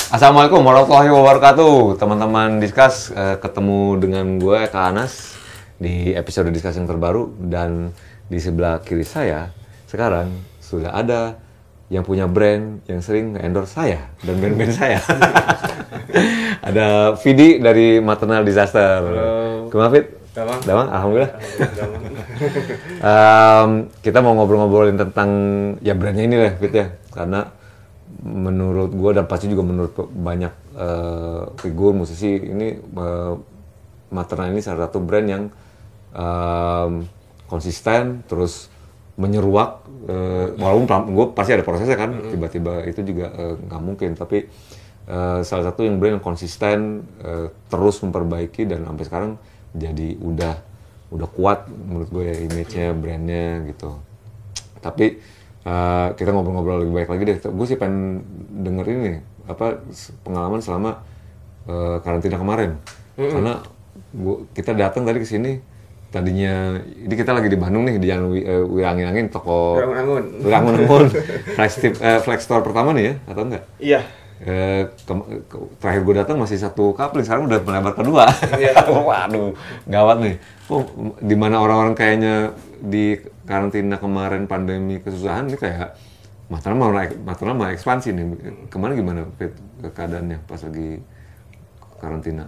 Assalamualaikum warahmatullahi wabarakatuh, teman-teman Discuss. Ketemu dengan gue Kak Anas di episode Discuss yang terbaru, dan di sebelah kiri saya sekarang sudah ada yang punya brand yang sering endorse saya dan band-band saya. Ada Vidi dari Maternal Disaster. Halo. Gimana Vid? Damang, alhamdulillah. Kita mau ngobrol-ngobrolin tentang ya brandnya ini lah Vid ya, karena menurut gue dan pasti juga menurut banyak figur musisi ini, Maternal ini salah satu brand yang konsisten terus menyeruak, walaupun gue pasti ada prosesnya kan, tiba-tiba itu juga nggak mungkin, tapi salah satu yang brand yang konsisten terus memperbaiki dan sampai sekarang jadi udah kuat menurut gue ya image-nya, brandnya gitu. Tapi kita ngobrol-ngobrol lebih baik lagi deh. Gue sih pengen denger ini apa pengalaman selama karantina kemarin. Karena kita datang tadi ke sini, tadinya ini kita lagi di Bandung nih, di Angin-Angin, toko Wirangun-Angun flex store pertama nih ya, atau enggak? Iya. Terakhir gue datang masih satu kapling, sekarang udah melebar kedua. Iya. Waduh, gawat nih. Di mana orang-orang kayaknya di karantina kemarin pandemi kesusahan, ini kayak Maternal mau ekspansi nih. Kemana gimana keadaannya pas lagi karantina?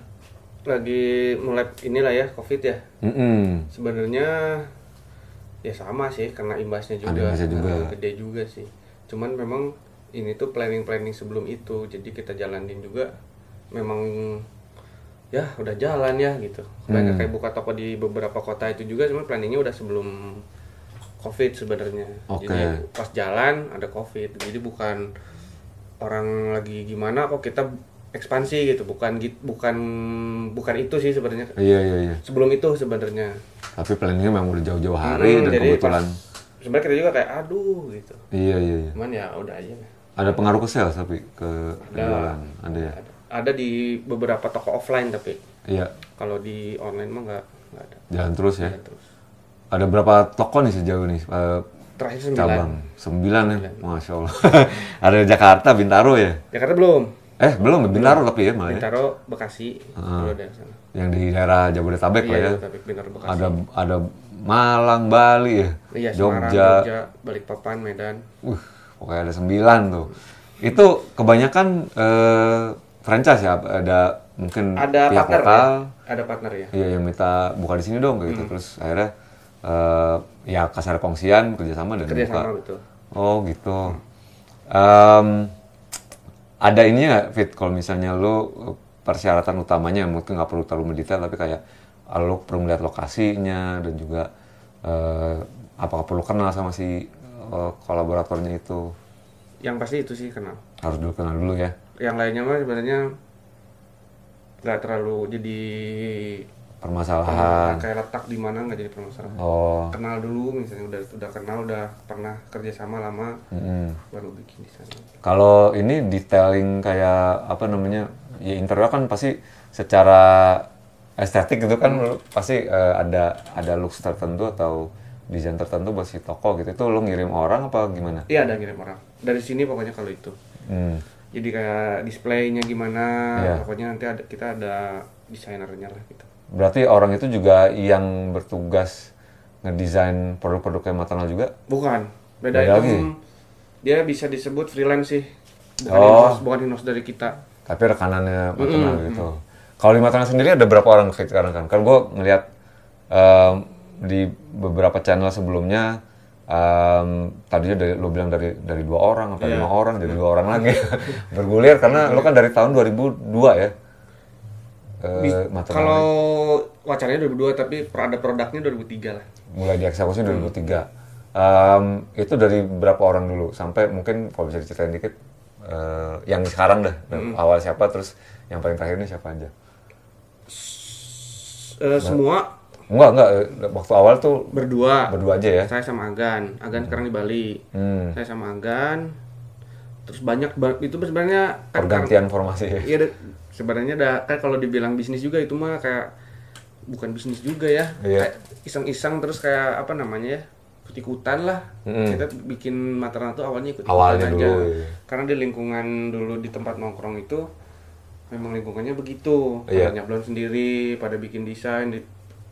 Lagi mulai inilah ya, COVID ya. Sebenarnya ya sama sih, kena imbasnya juga. Ada imbasnya juga. Gede juga sih. Cuman memang ini tuh planning sebelum itu. Jadi kita jalanin juga memang ya udah jalan ya gitu. Kayak buka toko di beberapa kota itu juga, cuman planningnya udah sebelum COVID sebenarnya. Okay. Jadi pas jalan ada COVID. Jadi bukan orang lagi gimana kok kita ekspansi gitu. Bukan itu sih sebenarnya. Iya. Sebelum itu sebenarnya. Tapi planningnya memang udah jauh-jauh hari dan kebetulan. Sebenarnya kita juga kayak aduh gitu. Iya. Cuman ya udah aja. Ada pengaruh ke sales tapi ke penjualan? Ada ya? Ada di beberapa toko offline tapi. Iya. Kalau di online mah nggak ada. Jalan terus ya? Jalan terus. Ada berapa toko nih sejauh nih? Terakhir 9. Cabang? 9 ya? Masya Allah. Ada Jakarta, Bintaro ya? Jakarta belum. Belum, Bintaro tapi ya malah ya? Bintaro, Bekasi. Belum ada sana. Yang di daerah Jabodetabek lah ya? Jabodetabek, Bintaro, Bekasi. Ada Malang, Bali ya? Iya, Jogja. Jogja, Balikpapan, Medan. Pokoknya ada 9 tuh. Itu kebanyakan franchise ya? Ada mungkin ada pihak partner lokal. ya? Ada partner ya? Iya, yang minta buka di sini dong gitu. Terus akhirnya ya kasar kongsian kerjasama dan Kerjasama, buka. betul. Oh gitu. Ada ininya nggak, Fit? Kalau misalnya lo persyaratan utamanya mungkin nggak perlu terlalu mendetail, tapi kayak lo perlu melihat lokasinya dan juga apakah perlu kenal sama si kolaboratornya itu? Yang pasti itu sih kenal. Harus dulu kenal dulu ya. Yang lainnya mah sebenarnya nggak terlalu jadi Permasalahan. kayak letak di mana nggak jadi permasalahan. Oh. Kenal dulu misalnya, udah kenal, udah pernah kerjasama lama, baru bikin di sana. Kalau ini detailing kayak apa namanya, ya interior kan pasti secara estetik gitu kan pasti ada looks tertentu atau desain tertentu buat si toko gitu. Itu lo ngirim orang apa gimana? Iya, ada ngirim orang dari sini pokoknya kalau itu. Jadi kayak displaynya gimana, pokoknya nanti kita ada desainernya lah gitu. Berarti orang itu juga yang bertugas ngedesain produk-produk kayak Maternal juga? Bukan, beda itu lagi? Dia bisa disebut freelance sih, bukan in-house dari kita. Tapi rekanannya Maternal gitu. Kalau di Maternal sendiri ada berapa orang sekarang kan? Kan gue ngeliat di beberapa channel sebelumnya tadinya lo bilang dari 2 orang atau 5 orang jadi 2 orang lagi. Bergulir karena lo kan dari tahun 2002 ya. Kalau wacananya 2002 tapi ada produknya 2003 lah. Mulai dieksekusi 2003. Itu dari berapa orang dulu sampai mungkin kalau bisa diceritain dikit yang sekarang dah awal siapa, terus yang paling terakhir ini siapa aja? Semua enggak waktu awal tuh berdua aja ya. Saya sama Agan sekarang di Bali. Saya sama Agan. Terus banyak itu sebenarnya pergantian formasi ya. Iya, sebenarnya kan kalau dibilang bisnis juga itu mah kayak bukan bisnis juga ya. Iya. Kayak iseng-iseng terus kayak apa namanya ya? ikut-ikutan lah. Kita bikin Maternal tuh awalnya ikut-ikutan Awalnya aja. dulu, iya. Karena di lingkungan dulu di tempat nongkrong itu memang lingkungannya begitu. Iya. Pada nyablon sendiri, pada bikin desain.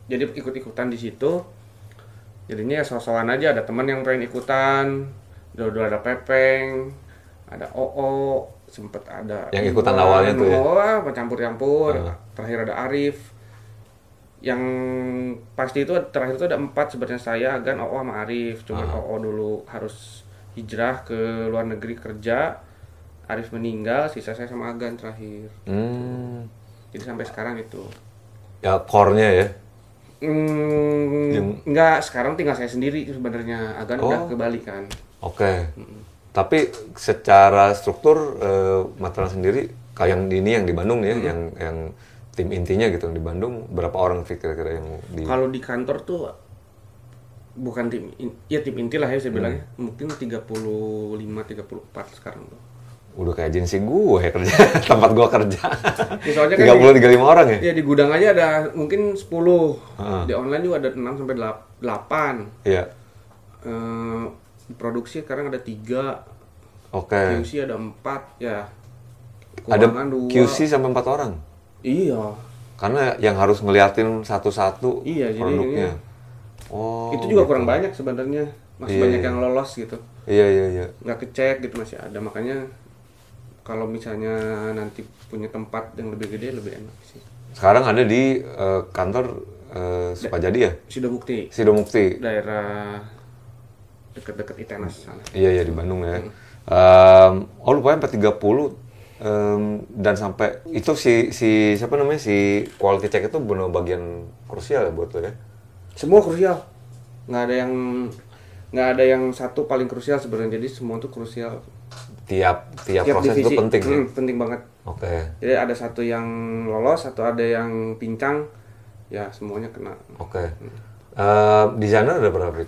Jadi ikut-ikutan di situ. Jadinya ya so-soan aja, ada teman yang pengen ikutan. Dulu ada Pepeng, ada Oo, sempet ada Yang ikutan awalnya tuh ya? campur-campur. Terakhir ada Arif. Yang pasti itu terakhir itu ada 4 sebenarnya, saya, Agan, Oo sama Arif. Cuman Oo dulu harus hijrah ke luar negeri kerja, Arif meninggal, sisa saya sama Agan terakhir. Jadi sampai sekarang itu. Ya core-nya ya. Enggak, sekarang tinggal saya sendiri sebenarnya. Agan udah ke Bali kan. Oke. Tapi secara struktur Maternal sendiri kayak yang ini yang di Bandung nih ya, yang tim intinya gitu di Bandung, berapa orang kira-kira yang di... Kalau di kantor tuh bukan tim inti lah ya saya bilangnya. Mungkin 35 34 sekarang tuh. Udah kayak agensi gue ya kerja, tempat gue kerja. Ya, soalnya kan 35 orang ya? Ya di gudang aja ada mungkin 10. Di online juga ada 6 sampai 8. Iya. Produksi sekarang ada 3. Oke. QC ada 4 ya. Ada Keuangan 2. QC sampai 4 orang? Iya. Karena yang harus ngeliatin satu-satu produknya. Itu juga kurang banyak sebenarnya. Masih banyak yang lolos gitu. Iya. Nggak kecek gitu, masih ada. Makanya kalau misalnya nanti punya tempat yang lebih gede lebih enak sih. Sekarang ada di kantor Sukajadi ya? Sidomukti. Daerah dekat-dekat Itenas sana. Iya di Bandung ya. Lupa 430. Dan sampai itu si siapa namanya si quality check itu benar bagian krusial ya buat lo ya. Semua krusial, nggak ada yang satu paling krusial sebenarnya. Jadi semua itu krusial. Tiap proses divisi, itu penting ya? Penting banget. Oke. Jadi ada satu yang lolos, satu ada yang pincang, ya semuanya kena. Oke. Desainer ada berapa?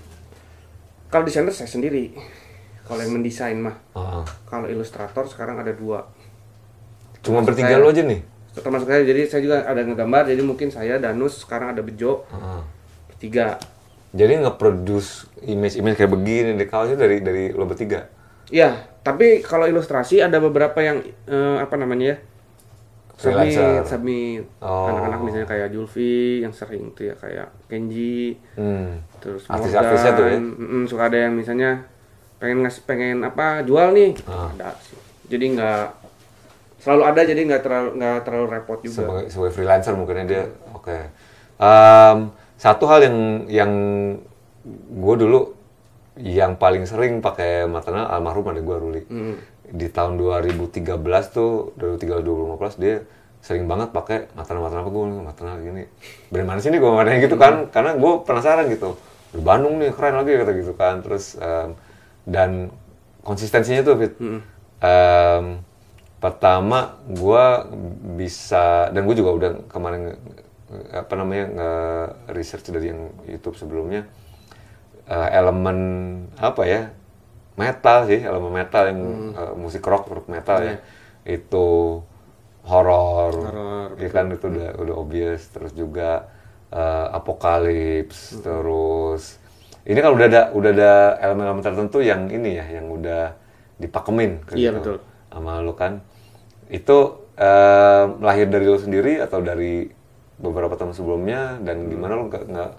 Kalau desainer saya sendiri. Kalau yang mendesain mah. Kalau ilustrator sekarang ada 2. Cuma bertiga lo aja nih? Termasuk saya, jadi saya juga ada ngegambar, jadi mungkin saya, Danus, sekarang ada Bejo, bertiga. Jadi nge-produce image kayak begini deh, kalau dari lo bertiga? Iya, tapi kalau ilustrasi ada beberapa yang, submit. Anak-anak misalnya kayak Julfi, yang sering tuh ya, kayak Kenji, terus artis-artisnya tuh ya? Suka ada yang misalnya pengen jual nih, ada sih. Jadi nggak selalu ada, jadi nggak terlalu repot juga. Sebagai freelancer mungkin dia. Oke. Satu hal yang gue dulu yang paling sering pakai Maternal, almarhum ada gue Ruli. Di tahun 2013 tuh, 2015 dia sering banget pakai Maternal apa gue Maternal gini. Dari mana sih nih gue ngomongnya gitu kan? Karena gue penasaran gitu. Di Bandung nih keren lagi kata gitu kan. Terus dan konsistensinya tuh Fit. Pertama gue bisa, dan gue juga udah kemarin research dari yang YouTube sebelumnya, elemen metal yang musik rock metal ya, itu horor ya kan, itu udah obvious. Terus juga apokalips, terus ini kan udah ada elemen-elemen tertentu yang ini ya, yang udah dipakemin iya, betul. Sama lo kan. Itu lahir dari lo sendiri atau dari beberapa tahun sebelumnya, dan gimana lo nggak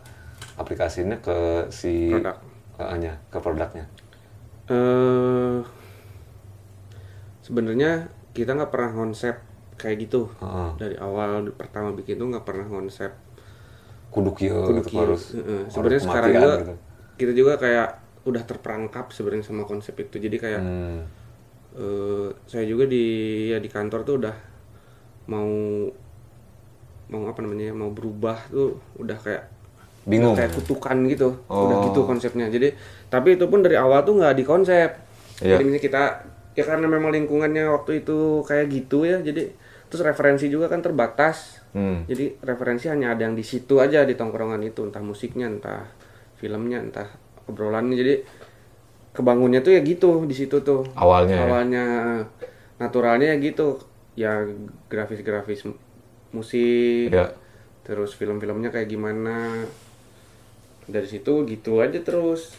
aplikasinya ke si ke produknya? Sebenarnya kita nggak pernah konsep kayak gitu. Dari awal pertama bikin tuh nggak pernah konsep kudu harus sebenarnya sekarang juga gitu. Kita juga kayak udah terperangkap sebenarnya sama konsep itu. Jadi kayak saya juga di kantor tuh udah mau berubah tuh udah kayak bingung, kayak kutukan gitu. Udah gitu konsepnya. Jadi tapi itu pun dari awal tuh nggak dikonsep. Jadi misalnya kita ya karena memang lingkungannya waktu itu kayak gitu ya, jadi terus referensi juga kan terbatas. Jadi referensi hanya ada yang di situ aja, di tongkrongan itu, entah musiknya, entah filmnya, entah obrolannya. Jadi kebangunnya tuh ya gitu di situ tuh awalnya naturalnya ya gitu ya, grafis musik terus film-filmnya kayak gimana, dari situ gitu aja terus.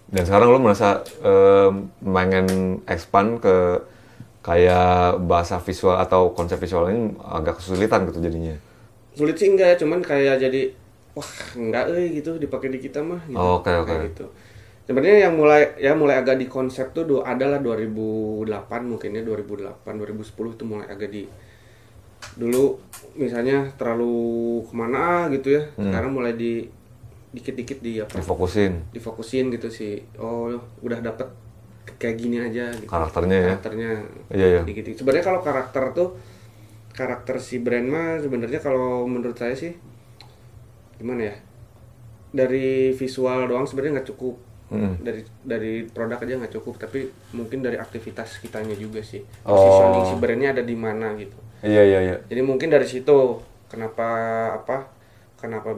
Dan sekarang lo merasa pengen expand ke kayak bahasa visual atau konsep visual ini agak kesulitan gitu jadinya. Sulit sih enggak, cuman kayak jadi wah enggak gitu dipakai di kita mah gitu. Oke. Gitu. Sebenarnya yang mulai agak di konsep tuh adalah 2008 mungkin ya, 2008 2010 tuh mulai agak di dulu misalnya terlalu kemana gitu ya. Sekarang mulai di dikit-dikit difokusin gitu sih. Oh, udah dapet kayak gini aja gitu. Karakternya. Iya. Dikit-dikit. Sebenarnya kalau karakter si brand mah sebenarnya kalau menurut saya sih gimana ya, dari visual doang sebenarnya nggak cukup. Dari produk aja nggak cukup, tapi mungkin dari aktivitas kitanya juga sih, positioning si brandnya ada di mana gitu. Iya. Jadi mungkin dari situ kenapa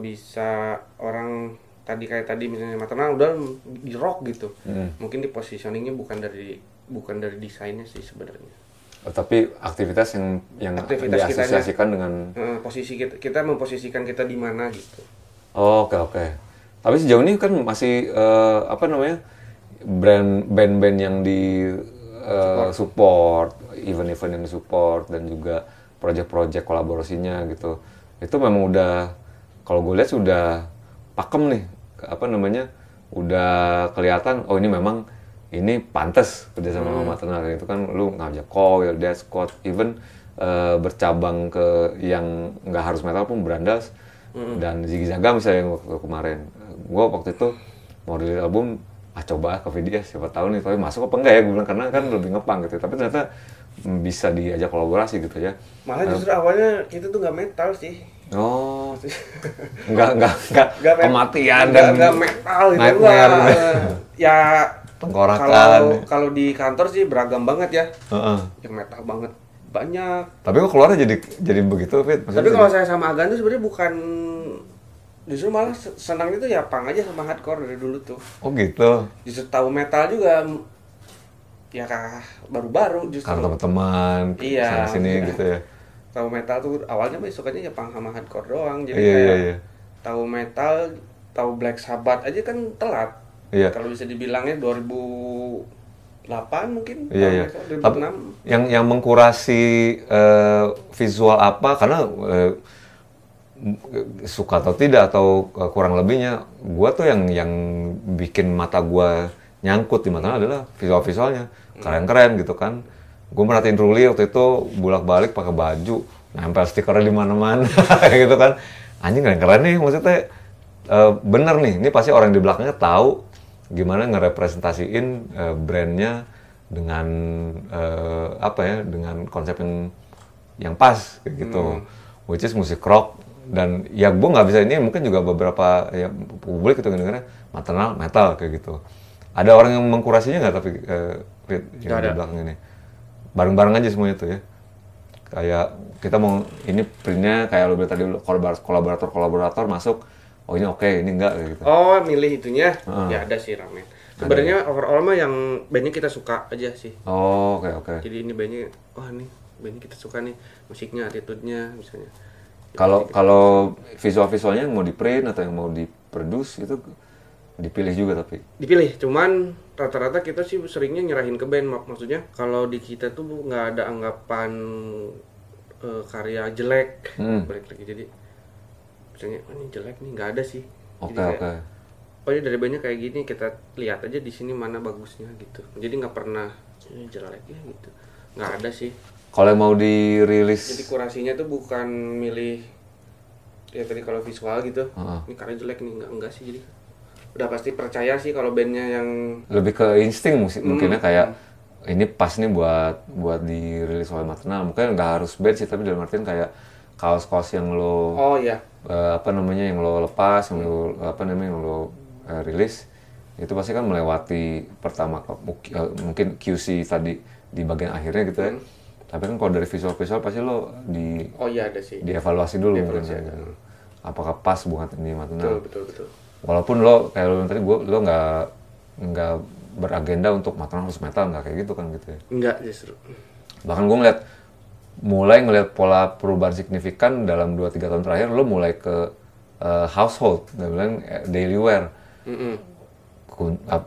bisa orang kayak tadi misalnya maternal udah di rock gitu. Mungkin di positioningnya bukan dari desainnya sih sebenarnya. Tapi aktivitas yang diasosiasikan dengan posisi kita memposisikan kita di mana gitu. Oke. Tapi sejauh ini kan masih band-band yang di support, event-event yang di support dan juga project-project kolaborasinya gitu. Itu memang udah, kalau gue lihat sudah pakem nih, udah kelihatan. Oh ini memang ini pantas kerja sama maternal gitu kan. Lu ngajak Coil, Dead Scott, even bercabang ke yang nggak harus metal pun Brandas dan Ziggy Zaga misalnya yang waktu kemarin. Gue waktu itu mau rilis album, coba ke video siapa tahu nih, tapi masuk apa enggak ya, gue bilang karena kan lebih ngepang gitu. Tapi ternyata bisa diajak kolaborasi gitu ya. Malah justru awalnya kita tuh nggak metal sih. Oh, nggak kematian dan nggak metal gitu. Nightmare. Ya tengkorakan. Kalau di kantor sih beragam banget ya. Yang metal banget banyak. Tapi kok keluarnya jadi begitu, Fit? Tapi kalau saya sama Agan tuh sebenarnya bukan, justru malah senangnya tuh ya punk aja sama hardcore dari dulu tuh. Oh gitu. Justru tahu metal juga ya baru-baru justru. Karena teman-teman sana sini gitu ya. Tahu metal tuh awalnya mah sukanya ya punk sama hardcore doang. Jadi Iya. tahu metal, tahu Black Sabbath aja kan telat. Iya. Kalau bisa dibilangnya 2008 mungkin. Iya. 2006. Yang mengkurasi visual apa, karena suka atau tidak atau kurang lebihnya, gua tuh yang bikin mata gua nyangkut di mata adalah visualnya keren gitu kan. Gue merhatiin Ruli waktu itu bolak-balik pakai baju, nempel stikernya di mana-mana gitu kan. Anjing keren nih, maksudnya bener nih, ini pasti orang di belakangnya tahu gimana ngerepresentasiin brandnya dengan dengan konsep yang pas kayak gitu, which is musik rock. Dan ya gue nggak bisa, ini mungkin juga beberapa ya publik itu dengarnya maternal metal kayak gitu. Ada orang yang mengkurasinya nggak, tapi yang di belakang ini bareng-bareng aja semuanya itu ya. Kayak kita mau ini printnya kayak lo bilang tadi, kolaborator masuk, oh ini oke, ini enggak kayak gitu. Oh milih itunya, ya ada sih ramen. Sebenarnya overall mah yang bandnya kita suka aja sih. Oh oke. Jadi ini bandnya, nih bandnya kita suka nih, musiknya, attitude-nya misalnya. Kalau visualnya yang mau di print atau yang mau di produce itu dipilih juga, tapi dipilih, cuman rata-rata kita sih seringnya nyerahin ke band. Maksudnya kalau di kita tuh nggak ada anggapan karya jelek, balik lagi. Jadi misalnya ini jelek nih, nggak ada sih. Oke. Oh ini dari bandnya kayak gini, kita lihat aja di sini mana bagusnya gitu. Jadi nggak pernah ini jelek ya gitu, nggak ada sih. Kalau mau dirilis, jadi kurasinya tuh bukan milih ya tadi kalau visual gitu, ini karya jelek nih, enggak sih. Jadi udah pasti percaya sih kalau bandnya yang lebih ke insting mungkinnya kayak ini pas nih buat dirilis oleh maternal. Mungkin nggak harus band sih, tapi dalam artian kayak kaos-kaos yang lo yang lo lepas, yang lo rilis itu pasti kan melewati pertama mungkin QC tadi di bagian akhirnya gitu ya. Tapi kan kalau dari visual pasti lo ada sih. Dievaluasi dulu mungkin. Apakah pas buat ini maternal? Betul. Walaupun lo kayak lo bilang tadi, lo nggak beragenda untuk maternal harus metal, nggak kayak gitu kan gitu ya? Enggak justru. Bahkan gue mulai ngeliat pola perubahan signifikan dalam 2-3 tahun terakhir. Lo mulai ke household, gue bilang daily wear.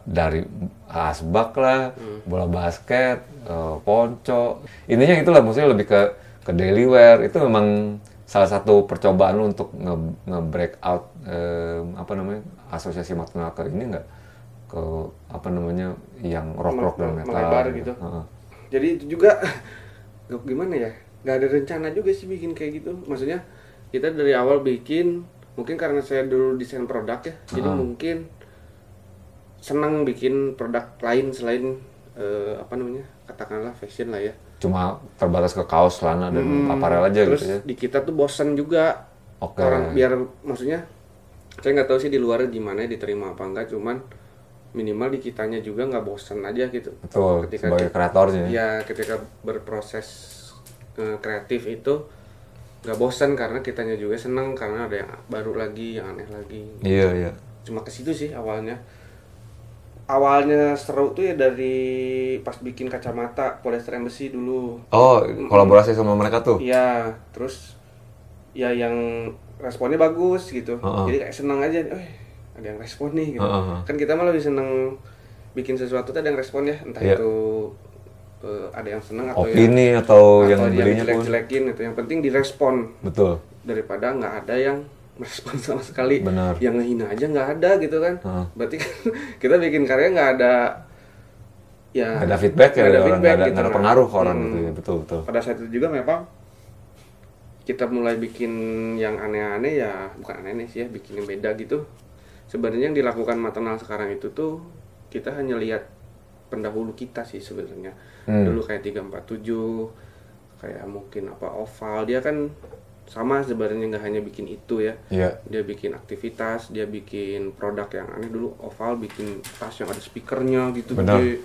dari asbak lah, bola basket, ponco. Intinya itulah, maksudnya lebih ke daily wear. Itu memang salah satu percobaan lu untuk nge-break out asosiasi maternal ke ini nggak? Ke yang rock dan metal. Melebar gitu. Jadi itu juga gimana ya? Nggak ada rencana juga sih bikin kayak gitu. Maksudnya kita dari awal bikin, mungkin karena saya dulu desain produk ya, jadi mungkin senang bikin produk lain selain katakanlah fashion lah ya. Cuma terbatas ke kaos, celana dan aparel aja terus gitu ya. Di kita tuh bosan juga. Orang biar, maksudnya saya nggak tahu sih di luar gimana diterima apa enggak, cuman minimal di kitanya juga nggak bosan aja gitu. Betul, sebagai kreatornya. Ya, ketika berproses kreatif itu nggak bosan karena kitanya juga senang karena ada yang baru lagi, yang aneh lagi. Iya. Cuma ke situ sih awalnya. Awalnya seru tuh ya dari pas bikin kacamata Polyester Embassy dulu. Oh, kolaborasi sama mereka tuh? Iya, terus ya yang responnya bagus gitu. Jadi kayak senang aja, ada yang respon nih gitu. Kan kita malah lebih seneng bikin sesuatu tuh ada yang respon ya, entah itu ada yang seneng atau opini atau yang belinya pun jelek-jelekin itu. Yang penting direspon. Betul. Daripada nggak ada yang merespon sama sekali. Benar. Yang ngehina aja nggak ada gitu kan. Berarti kan kita bikin karya nggak ada ya. Nggak ada feedback ya, nggak ada pengaruh ke orang gitu ya. Betul. Pada saat itu juga memang kita mulai bikin yang aneh-aneh ya, bukan aneh-aneh sih ya, bikin yang beda gitu. Sebenarnya yang dilakukan maternal sekarang itu tuh kita hanya lihat pendahulu kita sih sebenarnya. Dulu kayak 347, kayak mungkin oval, dia kan sama sebenarnya, nggak hanya bikin itu ya. Dia bikin aktivitas, dia bikin produk yang aneh. Dulu oval bikin tas yang ada speakernya gitu. Gede.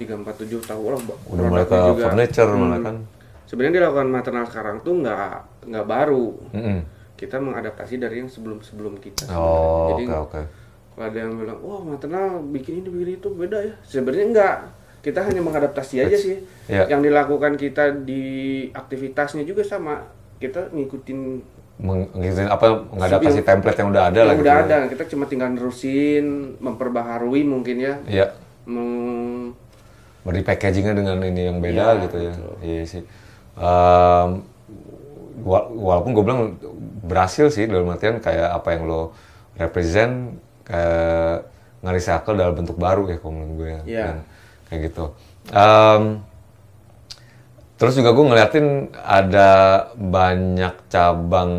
347 tahu lah udah mulai ke juga furniture malah kan. Sebenarnya dilakukan maternal sekarang tuh nggak baru. Kita mengadaptasi dari yang sebelum kita. Jadi okay. Kalau ada yang bilang, wah maternal bikin ini bikin itu beda ya. Sebenarnya enggak. Kita hanya mengadaptasi aja sih. Yang dilakukan kita di aktivitasnya juga sama. Kita ngikutin mengadaptasi template yang udah ada lah. Udah ada. Kita cuma tinggal nerusin, memperbaharui mungkin ya. Iya. Beri packagingnya dengan ini yang beda gitu ya. Iya sih. Walaupun gue bilang berhasil sih dalam artian kayak apa yang lo represent kayak nge-recycle dalam bentuk baru ya kalau menurut gue ya. Kayak gitu. Terus juga gue ngeliatin ada banyak cabang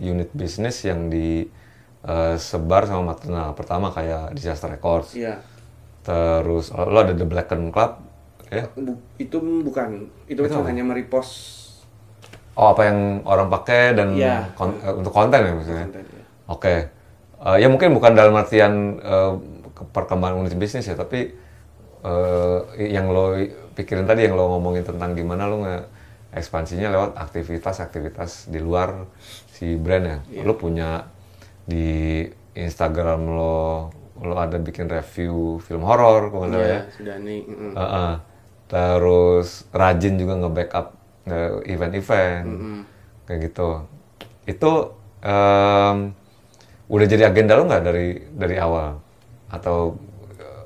unit bisnis yang disebar sama maternal. Pertama kayak Disaster Records. Terus lo ada The Blackened Club ya? Itu bukan. Itu cuma hanya merepost. Oh, apa yang orang pakai dan untuk konten ya maksudnya? Oke. Ya mungkin bukan dalam artian perkembangan unit bisnis ya, tapi yang lo pikirin tadi, yang lo ngomongin tentang gimana lo ekspansinya lewat aktivitas di luar si brand ya. Lo punya di Instagram lo ada bikin review film horor kalau nggak salah ya. Sudani. Terus rajin juga nge-backup event-event kayak gitu. Itu udah jadi agenda lo nggak dari awal, atau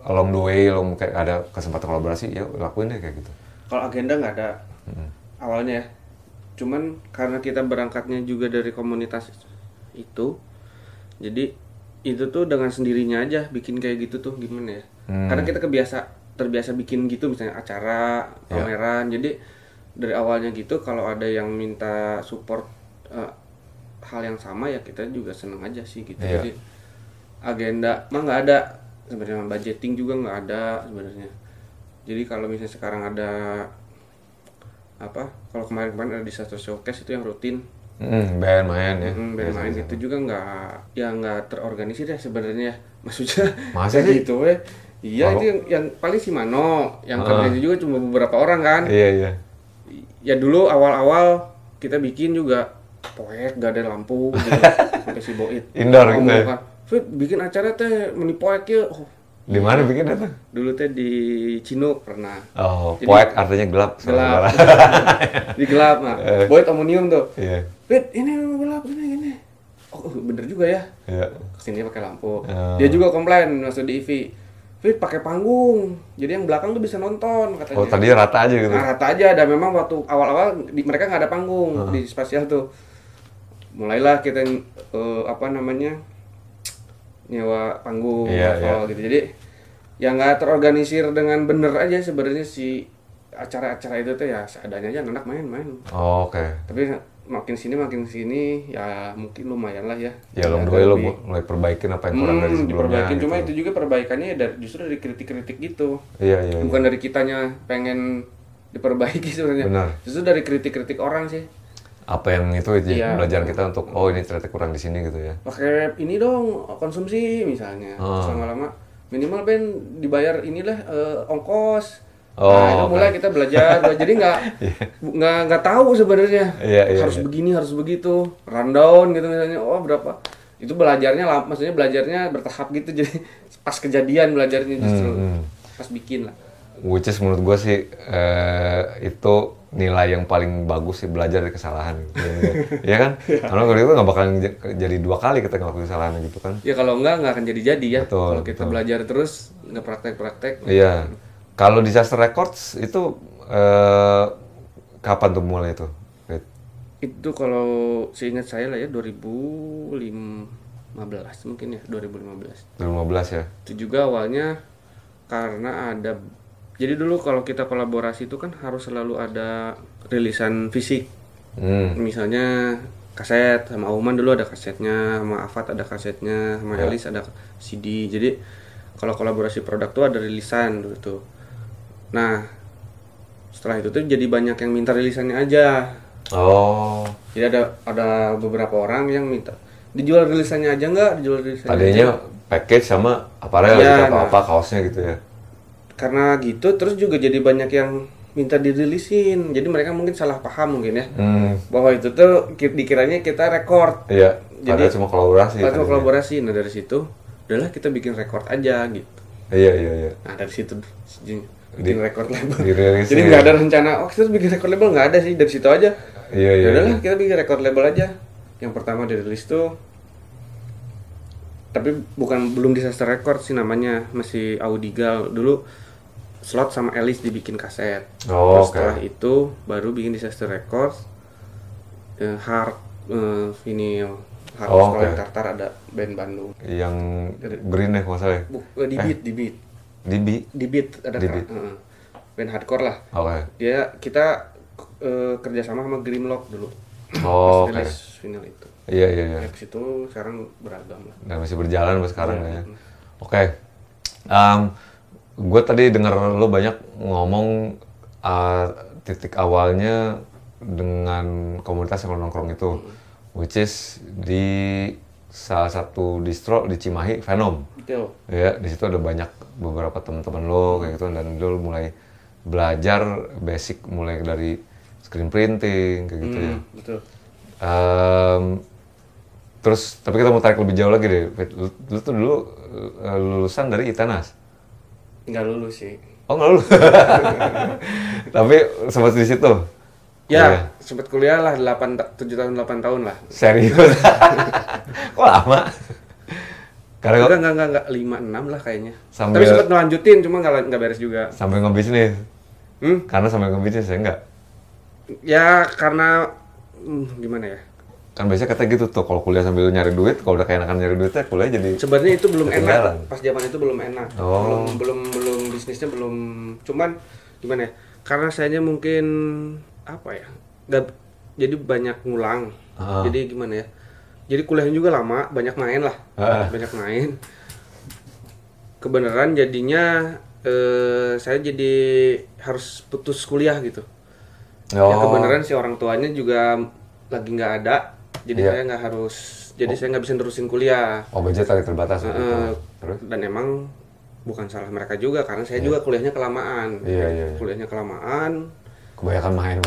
along the way lo kayak ada kesempatan kolaborasi ya lakuin deh kayak gitu? Kalau agenda nggak ada awalnya ya, cuman karena kita berangkatnya juga dari komunitas itu, jadi itu tuh dengan sendirinya aja bikin kayak gitu tuh gimana ya, karena kita terbiasa bikin gitu misalnya acara pameran. Jadi dari awalnya gitu, kalau ada yang minta support hal yang sama ya kita juga seneng aja sih gitu. Jadi agenda mah nggak ada sebenarnya, budgeting juga nggak ada sebenarnya. Jadi kalau misalnya sekarang ada kalau kemarin ada Disaster Showcase itu yang rutin, band main ya, band main itu juga nggak terorganisir ya sebenarnya, maksudnya masa sih gitu ya. Iya, itu yang paling si Mano yang kerjanya juga cuma beberapa orang kan. Iya. Ya dulu awal-awal kita bikin juga poek, gak ada lampu gitu. Sampai si Boit indoor gitu ya. Kan, Fit, bikin acara teh meni poek ya. Di mana bikin itu? Dulu teh di Cinook pernah. Jadi, poek artinya gelap. Gelap. Di gelap mah. Boit amonium tuh. Iya. Fit, ini gelap gini. Oh, bener juga ya. Iya. Kesini pakai lampu. Dia juga komplain masuk di EV. Fit pakai panggung, jadi yang belakang tuh bisa nonton katanya. Oh tadinya rata aja gitu. Nah, rata aja, dan memang waktu awal-awal mereka nggak ada panggung di spasial tuh. Mulailah kita nyewa panggung gitu. Jadi yang nggak terorganisir dengan bener aja sebenarnya si acara-acara itu tuh ya seadanya aja, anak main-main. Oh, oke. Tapi makin sini ya mungkin lumayan lah ya. Ya lo mulai perbaikin apa yang kurang dari sebelumnya. Diperbaikin, gitu. cuma itu juga perbaikannya justru dari kritik-kritik gitu. Iya. Bukan dari kitanya pengen diperbaiki sebenarnya. Benar. Justru dari kritik-kritik orang sih. Apa yang itu pembelajaran kita untuk ini ternyata kurang di sini gitu ya. Pakai ini dong konsumsi misalnya. Terus lama-lama minimal Ben dibayar inilah ongkos. Nah itu mulai kita belajar, jadi nggak tahu sebenarnya harus begini harus begitu, rundown gitu misalnya, berapa itu belajarnya maksudnya belajarnya bertahap gitu, jadi pas kejadian belajarnya justru pas bikin lah. Which is menurut gue sih itu nilai yang paling bagus sih, belajar dari kesalahan gitu. Iya kan? Karena kalau itu nggak bakalan jadi 2 kali kita ngelakuin kesalahan gitu kan. Ya kalau nggak akan jadi ya. Betul, kalau kita belajar terus nggak praktek. Iya. Kalau Disaster Records itu kapan tuh mulai itu? Itu kalau seingat saya lah ya 2015 mungkin ya, 2015 ya? Itu juga awalnya karena ada, jadi dulu kalau kita kolaborasi itu kan harus selalu ada rilisan fisik. Misalnya kaset, sama Auman dulu ada kasetnya, sama Afat ada kasetnya, sama Elis ada CD. Jadi kalau kolaborasi produk tuh ada rilisan dulu tuh. Nah setelah itu tuh jadi banyak yang minta rilisannya aja. Jadi ada beberapa orang yang minta dijual rilisannya aja nggak, tadinya package sama aparel gitu, apa kaosnya gitu ya. Karena gitu terus juga jadi banyak yang minta dirilisin, jadi mereka mungkin salah paham mungkin ya, bahwa itu tuh dikiranya kita record. Iya, jadi cuma kolaborasi. Nah dari situ udahlah kita bikin record aja gitu. Iya. Nah dari situ bikin record label. Dirilis, jadi nggak ada rencana kita bikin record label, nggak ada sih, dari situ aja. Iya. Udahlah kita bikin record label aja. Yang pertama dirilis tuh, tapi belum Disaster Records sih namanya, masih Audigal dulu. Slot sama Elis dibikin kaset. Setelah itu baru bikin Disaster Records. Hard vinyl. Hard Tartar ada band Bandung. Yang Green ya masalah. Di Beat ada band hardcore lah. Kita kerjasama sama Grimlock dulu. Rilis vinyl itu. Iya. Habis itu sekarang beragam lah. Dan masih berjalan sampai sekarang ya. Gue tadi dengar lo banyak ngomong titik awalnya dengan komunitas yang nongkrong itu, which is di salah satu distro di Cimahi, Venom. Betul. Ya, di situ ada beberapa teman-teman lo kayak gitu, dan lo mulai belajar basic mulai dari screen printing kayak gitu ya. Betul. Terus tapi kita mau tarik lebih jauh lagi deh. Lu tuh dulu lulusan dari ITENAS. Nggak lulus sih. Oh nggak lulus. Tapi sempat di situ. Ya, sempat kuliah lah 7 tahun 8 tahun lah. Serius? Kok lama? Karena enggak 5-6 lah kayaknya. Tapi sempat ngelanjutin, cuma nggak beres juga. Sampai ngebisnis? Karena sampai ngebisnis ya enggak? Ya karena gimana ya? Kan biasanya kata gitu tuh, kalau kuliah sambil nyari duit, kalau udah keenakan nyari duitnya, kuliah jadi sebenarnya itu belum enak. Pas zaman itu belum enak. Belum bisnisnya belum, cuman gimana ya? Karena sayanya mungkin apa ya? Jadi banyak ngulang. Jadi gimana ya? Jadi kuliahnya juga lama, banyak main lah. Banyak main. Kebenaran jadinya saya jadi harus putus kuliah gitu. Ya kebenaran si orang tuanya juga lagi nggak ada. Jadi saya nggak harus, saya nggak bisa terusin kuliah. Budget tadi terbatas. Dan emang bukan salah mereka juga, karena saya juga kuliahnya kelamaan. Kuliahnya kelamaan. Kebanyakan main.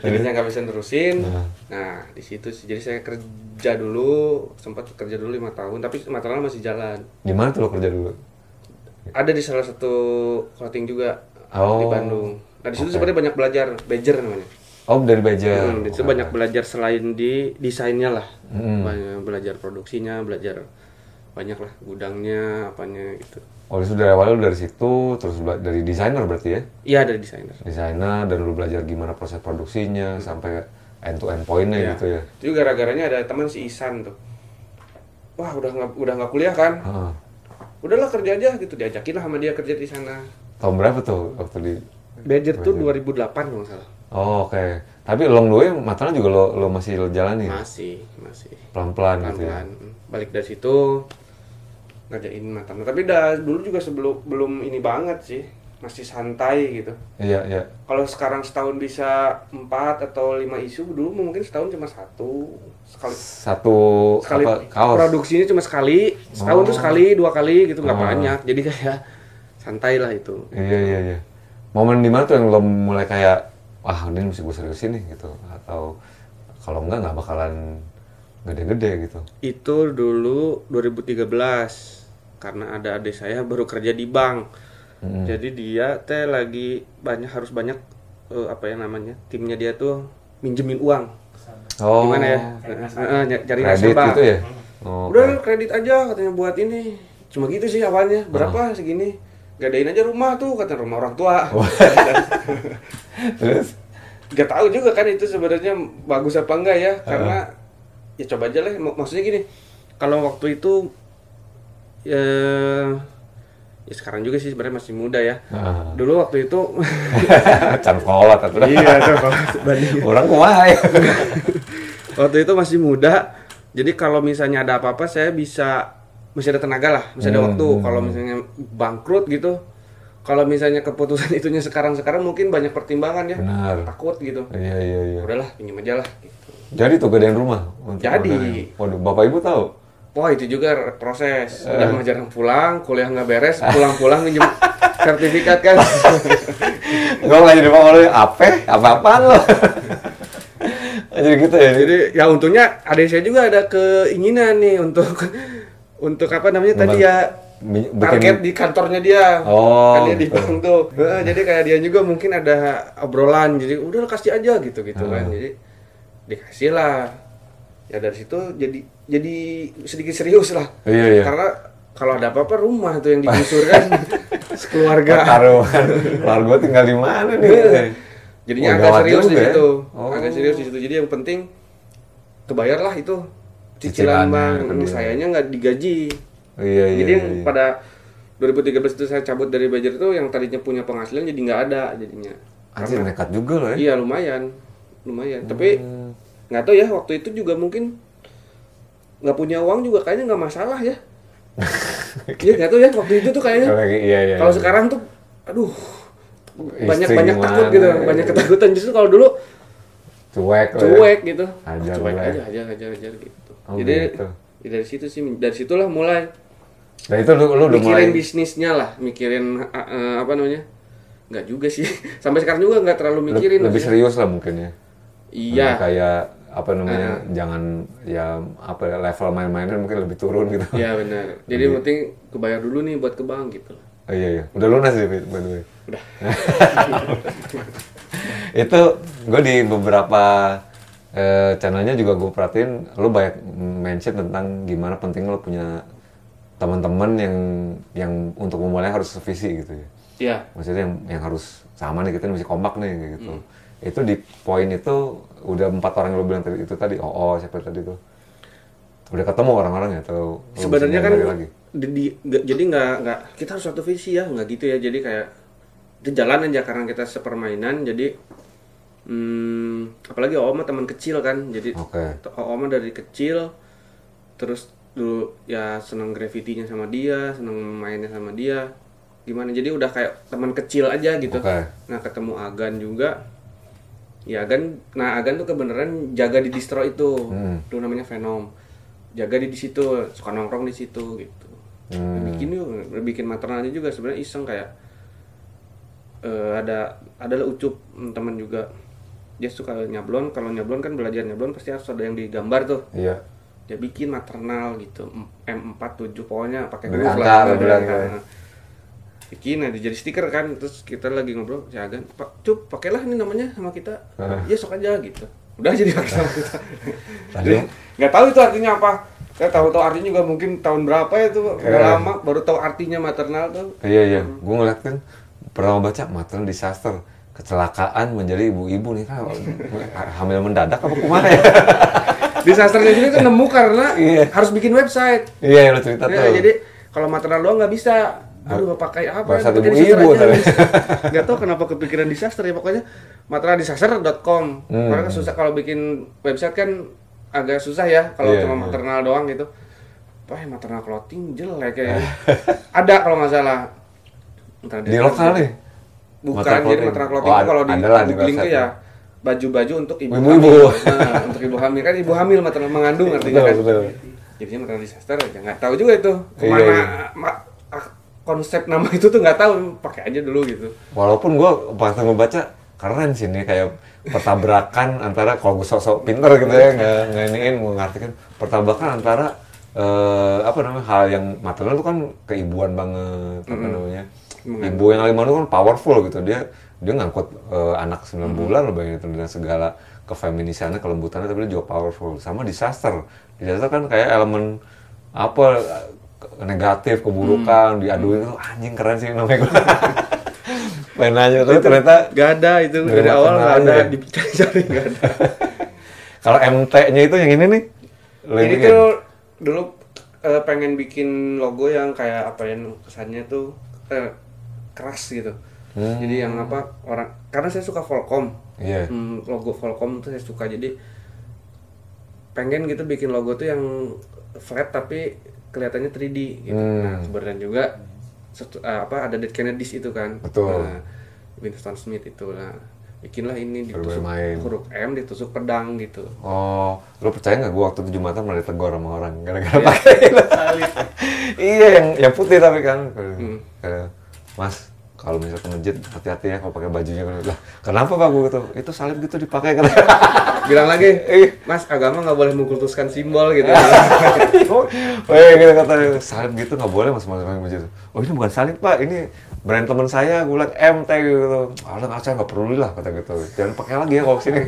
Jadi saya nggak bisa terusin. Nah di situ sih, jadi saya sempat kerja dulu 5 tahun, tapi materialnya masih jalan. Di mana tuh lo kerja dulu? Ada di salah satu clothing juga di Bandung. Nah di situ sebenarnya banyak belajar, Badger namanya. Dari Badger. Itu banyak belajar selain di desainnya lah, banyak belajar produksinya, belajar banyak lah gudangnya apanya gitu. Oh, sudah awalnya lu dari situ, terus dari desainer berarti ya? Iya dari desainer. Desainer, dan lu belajar gimana proses produksinya sampai end to end point-nya Iya. gitu ya? Itu gara-garanya ada teman si Isan tuh. Wah udah nggak kuliah kan? Heeh. Udahlah kerja aja gitu, diajakin lah sama dia kerja di sana. Tahun berapa tuh waktu di Badger tuh 2008 kalau nggak salah. Oh, oke. Tapi long the way matanya juga lo masih jalani ya? Masih Pelan-pelan gitu ya? pelan-pelan. Balik dari situ ngerjain matang. Tapi dulu juga belum ini banget sih, masih santai gitu. Iya, iya. Kalau sekarang setahun bisa 4 atau 5 isu, dulu mungkin setahun cuma sekali Apa, kaos? produksinya cuma sekali, setahun tuh sekali 2 kali gitu, nggak banyak. Jadi kayak santai lah itu. Iya, iya, iya. Momen di mana tuh yang lo mulai kayak, wah ini mesti gue seriusin nih gitu, atau kalau nggak bakalan gede-gede gitu? Itu dulu 2013 karena ada adik saya baru kerja di bank. Jadi dia teh lagi harus banyak apa ya namanya, timnya dia tuh minjemin uang. Oh, Gimana ya? Cari kredit nasabah. gitu ya? Oh, Udah kredit aja katanya buat ini. Cuma gitu sih awalnya. Berapa segini? Gadain aja rumah tuh, kata rumah orang tua. Terus? Gak tahu juga kan itu sebenarnya bagus apa enggak ya, karena ya coba aja lah. Maksudnya gini, kalau waktu itu ya sekarang juga sih sebenarnya masih muda ya. Dulu waktu itu Can kolot atau iya tuh orang kumaha ya. waktu itu masih muda, jadi kalau misalnya ada apa-apa saya masih ada tenaga lah, masih ada waktu. Kalau misalnya bangkrut gitu, kalau misalnya keputusan itunya sekarang mungkin banyak pertimbangan ya. Benar. Takut gitu. Iya. Udahlah, pinjam aja lah gitu. Jadi tuh gedein rumah? Jadi. Waduh, bapak ibu tahu? Wah itu juga proses. Udah mah jarang pulang, kuliah nggak beres, pulang minjem sertifikat kan. Gue nggak jadi bapak lo, apa-apaan lo? Jadi gitu ya? Jadi ya untungnya adik saya juga ada keinginan nih untuk apa namanya tadi ya, target di kantornya dia. Oh, Kan dia di bank tuh. Jadi kayak dia juga mungkin ada obrolan, jadi udah kasih aja gitu kan. Jadi dikasih lah. Ya dari situ jadi sedikit serius lah. Iya. Karena kalau ada apa-apa rumah tuh yang digusur kan sekeluarga. Taruhan. Keluarga tinggal di mana nih? Jadinya agak serius di situ. Agak serius di situ. Jadi yang penting kebayar lah itu cicilan bank. Sayanya nggak digaji. Iya. Jadi yang pada 2013 itu saya cabut dari Badger itu, yang tadinya punya penghasilan jadi nggak ada jadinya. Anjir, nekat juga loh ya. Iya lumayan. Tapi nggak tahu ya, waktu itu juga mungkin nggak punya uang juga kayaknya nggak masalah ya. Iya nggak tahu ya, waktu itu tuh kayaknya. Iya. Kalau sekarang tuh, aduh, banyak Istri takut gimana, gitu, banyak ketakutan. Justru kalau dulu cuek gitu. Cuek aja gitu. Jadi gitu. ya dari situlah mulai. Nah itu lu udah mikirin mulai bisnisnya lah, mikirin apa namanya? Nggak juga sih. Sampai sekarang juga nggak terlalu mikirin. lebih serius lah mungkin ya. Iya. Kayak apa namanya? Jangan ya apa ya, level main-mainnya mungkin lebih turun gitu. Iya benar. Jadi yang penting kebayar dulu nih buat ke bank gitu. Oh, iya. Udah lunas sih by the way. Udah. Itu gue di beberapa channelnya juga gue perhatiin lu banyak mention tentang gimana penting lu punya teman-teman yang untuk memulai harus sevisi gitu ya. Iya. Maksudnya yang harus sama nih, kita mesti kompak nih gitu. Itu di poin itu udah 4 orang yang lu bilang tadi itu tadi. Siapa tadi tuh? Udah ketemu orang-orangnya atau sebenarnya kan lagi? Jadi nggak kita harus satu visi ya, nggak gitu ya. Jadi kayak itu jalan aja karena kita sepermainan. Jadi apalagi Oma teman kecil kan. Jadi Oma dari kecil terus dulu ya seneng graffiti-nya sama dia, seneng mainnya sama dia. Gimana? Jadi udah kayak teman kecil aja gitu. Nah, ketemu Agan juga. Ya Agan tuh kebenaran jaga di distro itu. Dulu namanya Venom. Jaga di situ, suka nongkrong di situ gitu. Bikin maternalnya juga sebenarnya iseng kayak ada Ucup teman juga. Dia suka nyablon, kalau nyablon kan belajar nyablon pasti harus ada yang digambar tuh. Iya. Dia bikin maternal gitu, M47 pokoknya pakai huruf lah. Bikin jadi stiker kan, terus kita lagi ngobrol si Agan, Pak Cup pakailah ini namanya sama kita. Ya sok aja gitu. Udah jadi pakai sama kita. Tadi nggak tahu itu artinya apa. Saya tahu artinya juga mungkin tahun berapa ya tuh, udah lama baru tahu artinya maternal tuh. Iya. Gue ngeliat kan pertama baca maternal disaster, kecelakaan menjadi ibu-ibu nih kan hamil mendadak apa kemana ya? Disasternya juga kan nemu karena harus bikin website. Iya, lo cerita tuh. Jadi kalau maternal doang nggak bisa. Aduh, pakai apa? Bahasa Pakai ibu-ibu disaster aja. Nggak tahu kenapa kepikiran disaster ya, pokoknya maternaldisaster.com. Karena kan susah kalau bikin website kan agak susah ya kalau cuma maternal doang gitu. Wah, maternal clothing jelek kayaknya. Ada kalau nggak salah. Di lokal nih? Bukan, jadi maternal clothing itu kalau di googling itu ya baju-baju untuk ibu hamil. Nah, untuk ibu hamil kan ibu hamil maternal mengandung artinya kan. Jadinya maternal disaster ya nggak tahu juga itu kemana konsep nama itu tuh nggak tahu, pakai aja dulu gitu. Walaupun gue pas ngebaca keren sih nih, kayak pertabrakan antara, kalau gue sok-sok pinter gitu ya nggak iniin mengartikan pertabrakan antara hal yang maternal itu kan keibuan banget, namanya ibu yang lagi mengandung kan powerful gitu, dia ngangkut anak 9 bulan loh, bayangin itu dengan segala kefeminisannya, kelembutannya, tapi dia juga powerful. Sama disaster kan kayak elemen negatif, keburukan, diaduin itu anjing keren sih namanya gue. Main aja tapi ternyata gak ada itu dari awal nggak ada, dicari nggak ada. Kalau MT-nya itu yang ini nih. Ini tuh dulu pengen bikin logo yang kayak apa ya, kesannya tuh keras gitu. Jadi yang orang, karena saya suka Volcom. Logo Volcom tuh saya suka, jadi pengen gitu bikin logo tuh yang flat tapi kelihatannya 3D gitu. Nah, kebetulan juga ada Dead Kennedys itu kan. Betul. Nah, Winston Smith itu lah. Bikinlah ini ditusuk huruf M, ditusuk pedang gitu. Oh, lu percaya nggak gua waktu 7 mata malah ditegur sama orang gara-gara pakai itu. Iya, yang putih tapi kan. Mas, kalau misalnya ke masjid hati-hati ya kalau pakai bajunya. Lah, kenapa Pak gua gitu? Itu salib gitu dipakai kan. Bilang lagi, Mas, agama nggak boleh mengkultuskan simbol gitu. Gitu kata, salib gitu nggak boleh Mas masjid. Oh, ini bukan salib Pak, ini brand teman saya, gue bilang MT gitu. Saya nggak perlu lah kata gitu. Jangan pakai lagi ya kalau kesini.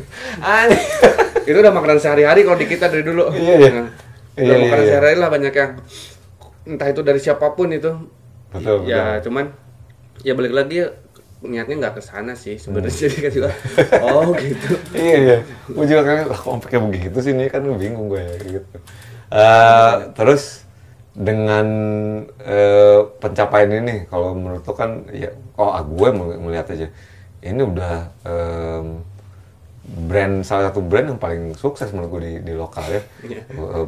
Itu udah makanan sehari-hari kalau di kita dari dulu. Iya. Udah makanan sehari-hari lah banyak yang entah itu dari siapapun itu. Betul. Cuman ya balik lagi niatnya nggak ke sana sih sebenarnya. Jadi kan juga gitu. Iya. Gue juga kan kok pakai begitu sih, ini kan bingung gue ya gitu. Terus dengan pencapaian ini, kalau menurut lo kan ya, gue melihat aja ini udah salah satu brand yang paling sukses menurut gue di lokal ya.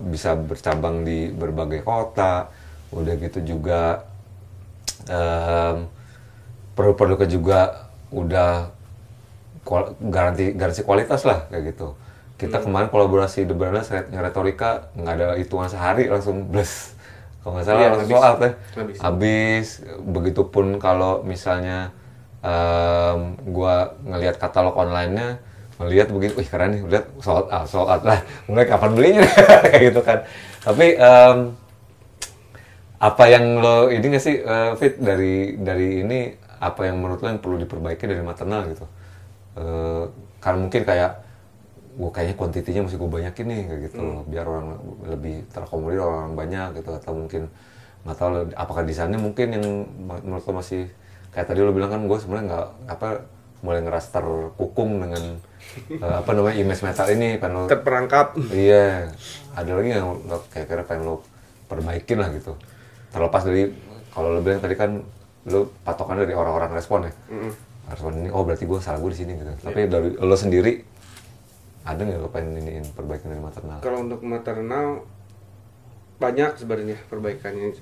Bisa bercabang di berbagai kota, udah gitu juga produk-produknya juga udah garansi kualitas lah kayak gitu. Kita kemarin kolaborasi The Brandless Retorika nggak ada hitungan sehari langsung bless. Kalau nggak salah langsung sold out ya. Habis. Begitupun kalau misalnya gua ngelihat katalog online-nya, ngelihat begitu, wih keren nih, lihat sold out lah. Mulai kapan belinya kayak gitu kan. Tapi apa yang lo ini nggak sih Fit dari ini, apa yang menurut lo yang perlu diperbaiki dari maternal gitu? Karena mungkin kayak gue kayaknya kuantitinya mesti gue banyakin nih kayak gitu, biar orang lebih terakomodir, orang banyak gitu, atau mungkin nggak tahu apakah desainnya mungkin yang menurut lo masih kayak tadi lo bilang kan, gue sebenarnya mulai ngerasa terkukung dengan image metal ini, pengen lo terperangkap. Iya, ada lagi yang lo kira-kira pengen lo perbaikin lah gitu, terlepas dari kalau lo bilang tadi kan lo patokan dari orang-orang respon ya. Respon ini, berarti salah gue di sini gitu. Tapi dari lo sendiri ada nggak lo pengen iniin perbaikan dari maternal? Kalau untuk maternal banyak sebenarnya perbaikannya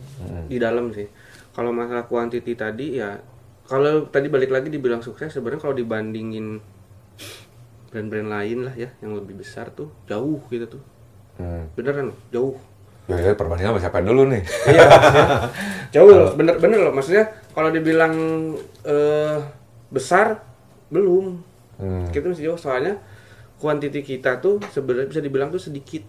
di dalam sih. Kalau masalah kuantiti tadi ya, kalau tadi balik lagi dibilang sukses, sebenarnya kalau dibandingin brand-brand lain lah ya yang lebih besar tuh jauh gitu tuh. Beneran jauh. Ya perbandingan sama siapa dulu nih? Iya, jauh loh, bener loh. Maksudnya kalau dibilang besar belum. Kita masih jauh, soalnya kuantiti kita tuh sebenarnya bisa dibilang tuh sedikit.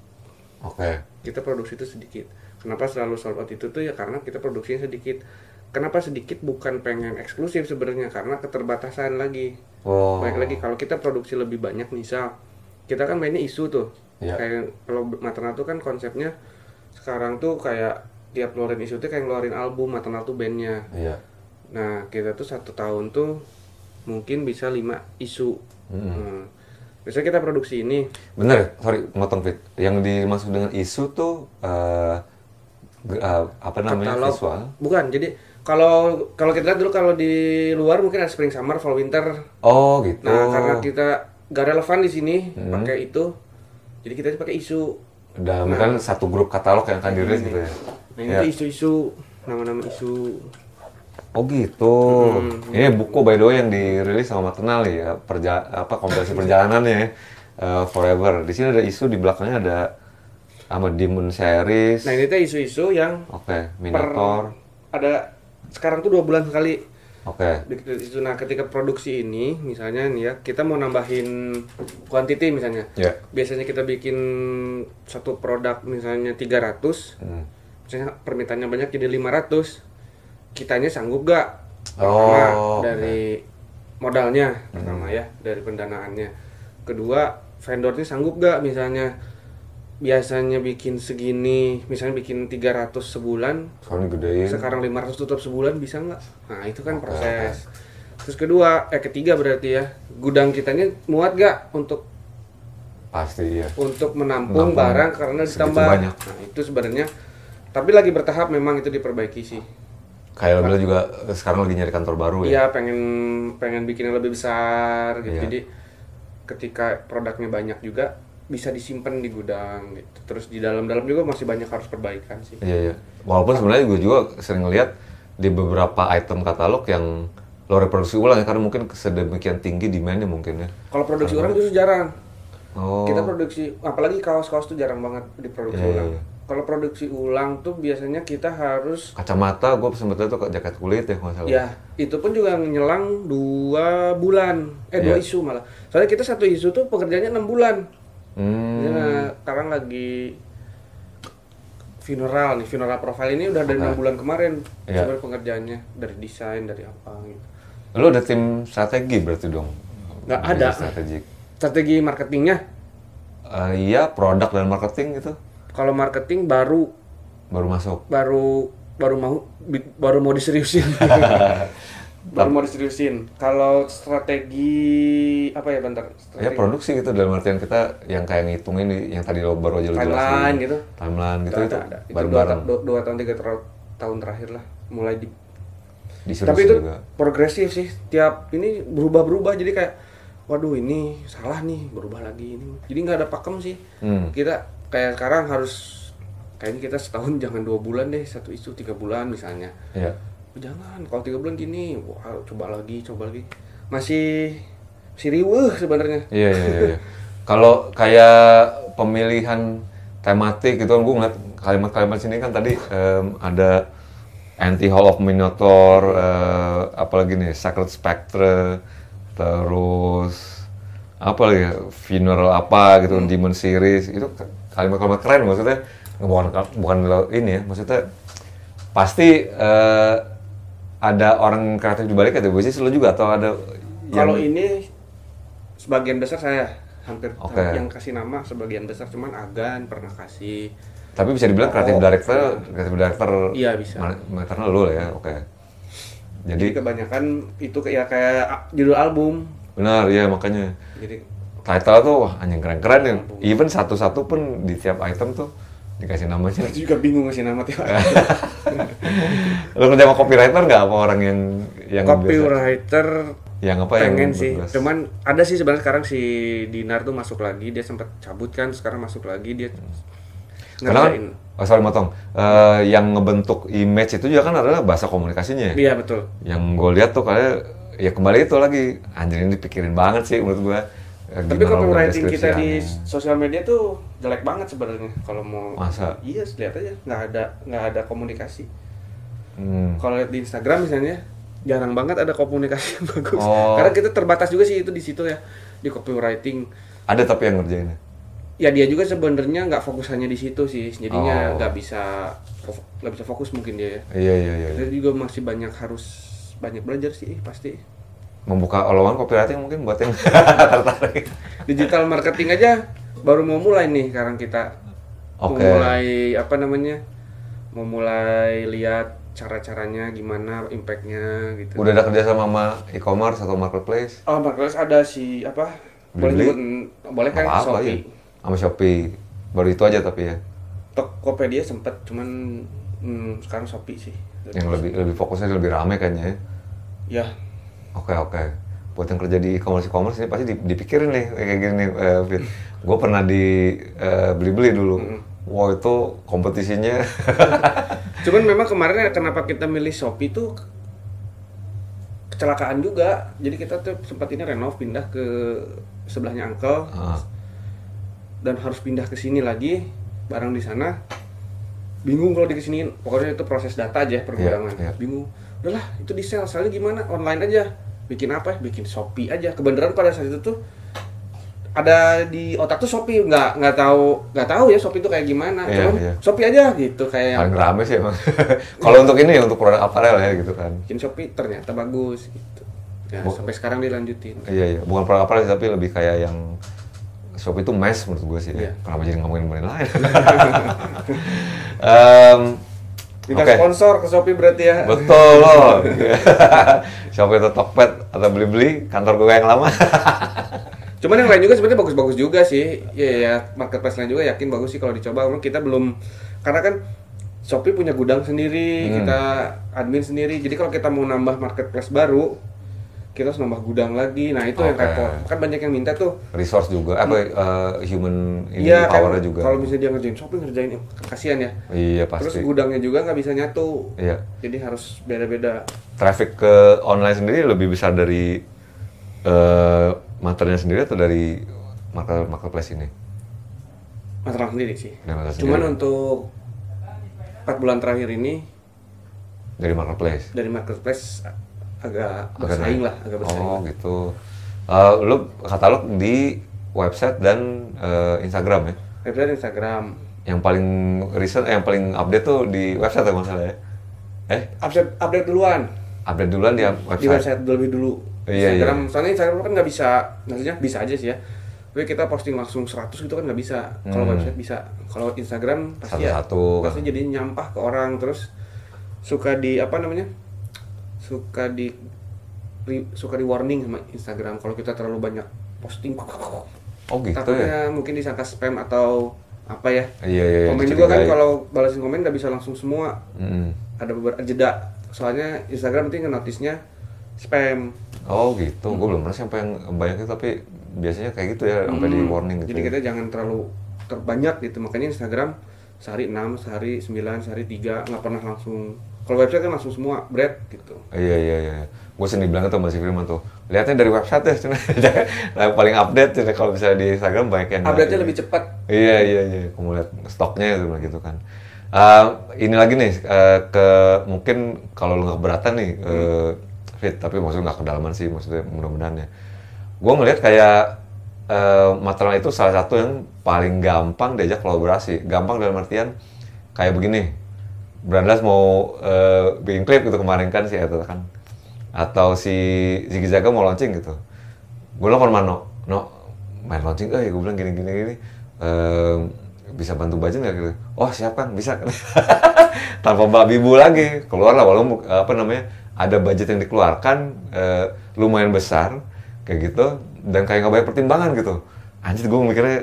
Oke. Kita produksi itu sedikit. Kenapa selalu sold out itu tuh ya karena kita produksinya sedikit. Kenapa sedikit? Bukan pengen eksklusif sebenarnya, karena keterbatasan lagi. Baik lagi kalau kita produksi lebih banyak, misal kita kan mainnya isu tuh. Kayak kalau maternal tuh kan konsepnya sekarang tuh kayak tiap ngeluarin isu tuh kayak ngeluarin album, Maternal tuh bandnya. Iya. Nah kita tuh 1 tahun tuh mungkin bisa 5 isu. Biasanya kita produksi ini. Bener, sorry, motong Fit. Yang dimaksud dengan isu tuh apa namanya, katalog. visual? Bukan, jadi kalau kita lihat dulu kalau di luar mungkin ada spring, summer, fall, winter. Oh gitu. Nah karena kita gak relevan di sini pakai itu, jadi kita pakai isu. Udah bukan satu grup katalog yang akan dirilis gitu ya. Nah ini tuh isu-isu, nama-nama isu. Oh gitu. Ini buku by the way yang dirilis sama Maternal ya, kompilasi perjalanannya Forever. Di sini ada isu, di belakangnya ada sama Demon Series. Nah ini tuh isu-isu yang Minotaur. ada sekarang tuh 2 bulan sekali. Oke. Nah ketika produksi ini misalnya nih ya, kita mau nambahin quantity misalnya. Ya. Biasanya kita bikin satu produk misalnya 300. Misalnya permintaannya banyak jadi 500. Kitanya sanggup gak? Dari modalnya pertama ya, dari pendanaannya. Kedua, vendornya sanggup gak? Misalnya biasanya bikin segini, misalnya bikin 300 sebulan, sekarang 500 tutup sebulan, bisa nggak? Nah itu kan proses. Terus ketiga berarti ya, gudang kitanya muat gak untuk pasti ya, untuk menampung barang karena ditambah banyak. Nah itu sebenarnya, tapi lagi bertahap memang itu diperbaiki sih. Kayak lo juga sekarang lagi nyari kantor baru ya? Iya, pengen bikin yang lebih besar gitu. Jadi ketika produknya banyak juga bisa disimpan di gudang gitu. Terus di dalam juga masih banyak harus perbaikan sih. Iya. Walaupun sebenarnya gue juga sering ngeliat di beberapa item katalog yang lo reproduksi ulang ya, karena mungkin sedemikian tinggi demand-nya mungkin ya. Kalau produksi ulang itu jarang. Oh. Kita produksi, apalagi kaos-kaos tuh jarang banget diproduksi ulang. Kalau produksi ulang tuh biasanya kita harus kacamata, gue sempet lihat tuh jaket kulit ya kalau nggak salah. Ya, itu pun juga nyelang 2 bulan, 2 isu malah. Soalnya kita satu isu tuh pekerjaannya 6 bulan. Nah, sekarang lagi funeral profile ini udah dari 6 bulan kemarin. Sebenarnya pengerjaannya dari desain, dari apa gitu. Lo ada tim strategi berarti dong? Nggak ada. Strategi marketingnya? Iya, produk dan marketing gitu. Kalau marketing baru masuk. Baru mau diseriusin. Baru mau diseriusin. Kalau strategi apa ya, bentar? Ya produksi gitu, dalam artian kita yang kayak ngitungin yang tadi lo baru aja lo jelasin. Timeline gitu. Timeline gitu itu. Bareng-bareng. 2 tahun 3 tahun terakhir lah mulai disuruh. Tapi itu juga progresif sih. Tiap ini berubah jadi kayak waduh ini salah nih, berubah lagi ini. Jadi nggak ada pakem sih. Kita kayak sekarang harus kayaknya kita setahun jangan 2 bulan deh, satu isu 3 bulan misalnya. Iya. Jangan, kalau 3 bulan gini, wah coba lagi. Masih riweuh sebenarnya. Iya. Kalau kayak pemilihan tematik gitu, gue ngeliat kalimat-kalimat sini kan tadi ada Anti Hall of Minotaur, apalagi nih Sacred Spectre, terus apa lagi, funeral apa gitu, Demon Series, itu kalimat-kalimat keren maksudnya. Bukan ini ya, maksudnya pasti ada orang kreatif di balik, ada bisnis lo juga atau ada kalau ini sebagian besar saya hampir yang kasih nama sebagian besar, cuman Agan pernah kasih. Tapi bisa dibilang kreatif director iya bisa. Karena lo lah ya, Jadi kebanyakan itu kayak judul album. Benar, ya makanya. Jadi title tuh wah anjing keren-keren ya. Even satu-satu pun di tiap item tuh dikasih namanya. Aku juga bingung ngasih nama tiap item. Lo kerja sama copywriter nggak, apa orang yang copywriter yang apa pengen yang sih. Cuman ada sih sebenarnya sekarang si Dinar tuh masuk lagi, dia sempat cabut kan, sekarang masuk lagi dia. Karena motong. Yang ngebentuk image itu juga kan adalah bahasa komunikasinya ya? Iya betul. Yang gue lihat tuh kayak ya kembali itu lagi anjir, ini dipikirin banget sih menurut gue. Tapi copywriting kita di sosial media tuh jelek banget sebenarnya kalau mau. Masa? Iya, lihat aja nggak ada komunikasi. Kalau lihat di Instagram misalnya jarang banget ada komunikasi yang bagus. Karena kita terbatas juga sih itu di situ ya, di copywriting. Ada tapi yang ngerjainnya. Ya dia juga sebenarnya nggak fokus hanya di situ sih, jadinya nggak bisa fokus mungkin dia ya. Iya. Kita juga masih harus banyak belajar sih pasti. Membuka lowongan copywriting mungkin buat yang tertarik. Digital marketing aja baru mau mulai nih sekarang kita. Mau Oke. mulai apa namanya? Mau mulai lihat cara-caranya gimana, impact-nya gitu. Udah ada kerja sama e-commerce atau marketplace? Oh, marketplace ada si apa? Boleh Blibli? nyebut, boleh kan Apa Shopee. ya? Sama Shopee. Baru itu aja tapi ya. Tokopedia sempet, cuman sekarang Shopee sih. Yang lebih fokusnya lebih rame kayaknya ya. Ya, Oke. Buat yang kerja di e-commerce ini pasti dipikirin nih kayak gini nih, Fit. Gue pernah di Blibli dulu. Wow, itu kompetisinya. cuman memang kemarin kenapa kita milih Shopee tuh kecelakaan juga. Jadi kita tuh sempat ini renov pindah ke sebelahnya Uncle Ah, dan harus pindah ke sini lagi barang di sana. Bingung kalau di kesiniin. Pokoknya itu proses data aja pergudangan. Iya. Bingung. Udahlah, itu di sell soalnya gimana? Online aja. Bikin apa? Bikin Shopee aja. Kebenaran pada saat itu tuh ada di otak tuh Shopee, nggak tahu ya Shopee itu kayak gimana. Iya, Cuman iya. Shopee aja gitu kayak paling rame sih emang. Kalau untuk ini untuk produk aparel ya gitu kan. bikin Shopee ternyata bagus gitu. Ya, Bu- sampai sekarang dilanjutin. Iya, bukan produk aparel tapi lebih kayak yang Shopee itu mass menurut gue sih. Iya. Kenapa jadi ngomongin brand lain? Em, Kita Oke. sponsor ke Shopee berarti ya. Betul loh. Shopee atau Tokped atau Blibli, kantor gue yang lama. Cuman yang lain juga sebenarnya bagus-bagus juga sih. Ya, marketplace lain juga yakin bagus sih kalau dicoba. Memang kita belum, karena kan Shopee punya gudang sendiri, kita admin sendiri. Jadi kalau kita mau nambah marketplace baru, kita harus nambah gudang lagi. Nah itu yang Oke. repot. Kan banyak yang minta tuh. Resource juga, human ini Iya powernya kan, juga. kalau misalnya dia ngerjain Shopee ngerjain, kan kasihan ya. Iya Terus pasti. gudangnya juga nggak bisa nyatu. Iya. Jadi harus beda-beda. Traffic ke online sendiri lebih besar dari materinya sendiri atau dari marketplace ini? Masalah sendiri sih. Dari masalah Cuman sendiri. untuk 4 bulan terakhir ini Dari marketplace. dari marketplace agak Agak bersaing naik. lah, agak bersaing. Oh gitu. Lu katalog di website dan Instagram ya? Website Instagram. Yang paling recent, yang paling update tuh di website ya masalah ya? Update duluan Update duluan di di website lebih dulu. Iya, Instagram, soalnya Instagram kan nggak bisa, maksudnya bisa aja sih ya. Tapi kita posting langsung 100 gitu kan nggak bisa. Kalau website bisa. Kalau Instagram pasti Satu-satu, pasti jadi nyampah ke orang, terus suka di apa namanya? Suka di warning sama Instagram kalau kita terlalu banyak posting. Oh gitu ya? Takutnya mungkin disangka spam atau apa ya. Iya. Komen juga kan dicurigai. kalau balasin komen nggak bisa langsung semua. Mm-mm. Ada beberapa jeda. Soalnya Instagram nanti nge-notice-nya spam. Oh gitu, gue belum pernah sampai yang banyak itu, tapi biasanya kayak gitu ya, sampai di warning gitu. Jadi ya. kita jangan terlalu terbanyak gitu. Makanya Instagram sehari 6, sehari 9, sehari 3, nggak pernah langsung. Kalau website kan langsung semua bread gitu. Iya. Gue sering bilang tuh Mas Firman tuh, lihatnya dari website ya, nah, paling update cina. Kalau misalnya di Instagram banyak yang Update-nya lebih cepat. Iya. Kamu lihat stoknya gitu kan. Ini lagi nih, mungkin kalau lu nggak keberatan nih, Fit, tapi maksudnya nggak kedalaman sih, maksudnya mudah-mudahan ya. Gue ngelihat kayak material itu salah satu yang paling gampang diajak kolaborasi. Gampang dalam artian kayak begini, Brandas mau bikin klip gitu kemarin kan si Eta kan, atau si Ziggy Zaga mau launching gitu. Gue bilang sama No, main launching, gue bilang gini. Bisa bantu budget nggak gitu? Oh siap kan, bisa kan. Tanpa babi bu lagi, keluar lah walaupun ada budget yang dikeluarkan lumayan besar kayak gitu, dan kayak nggak banyak pertimbangan gitu. Anjir, gue mikirnya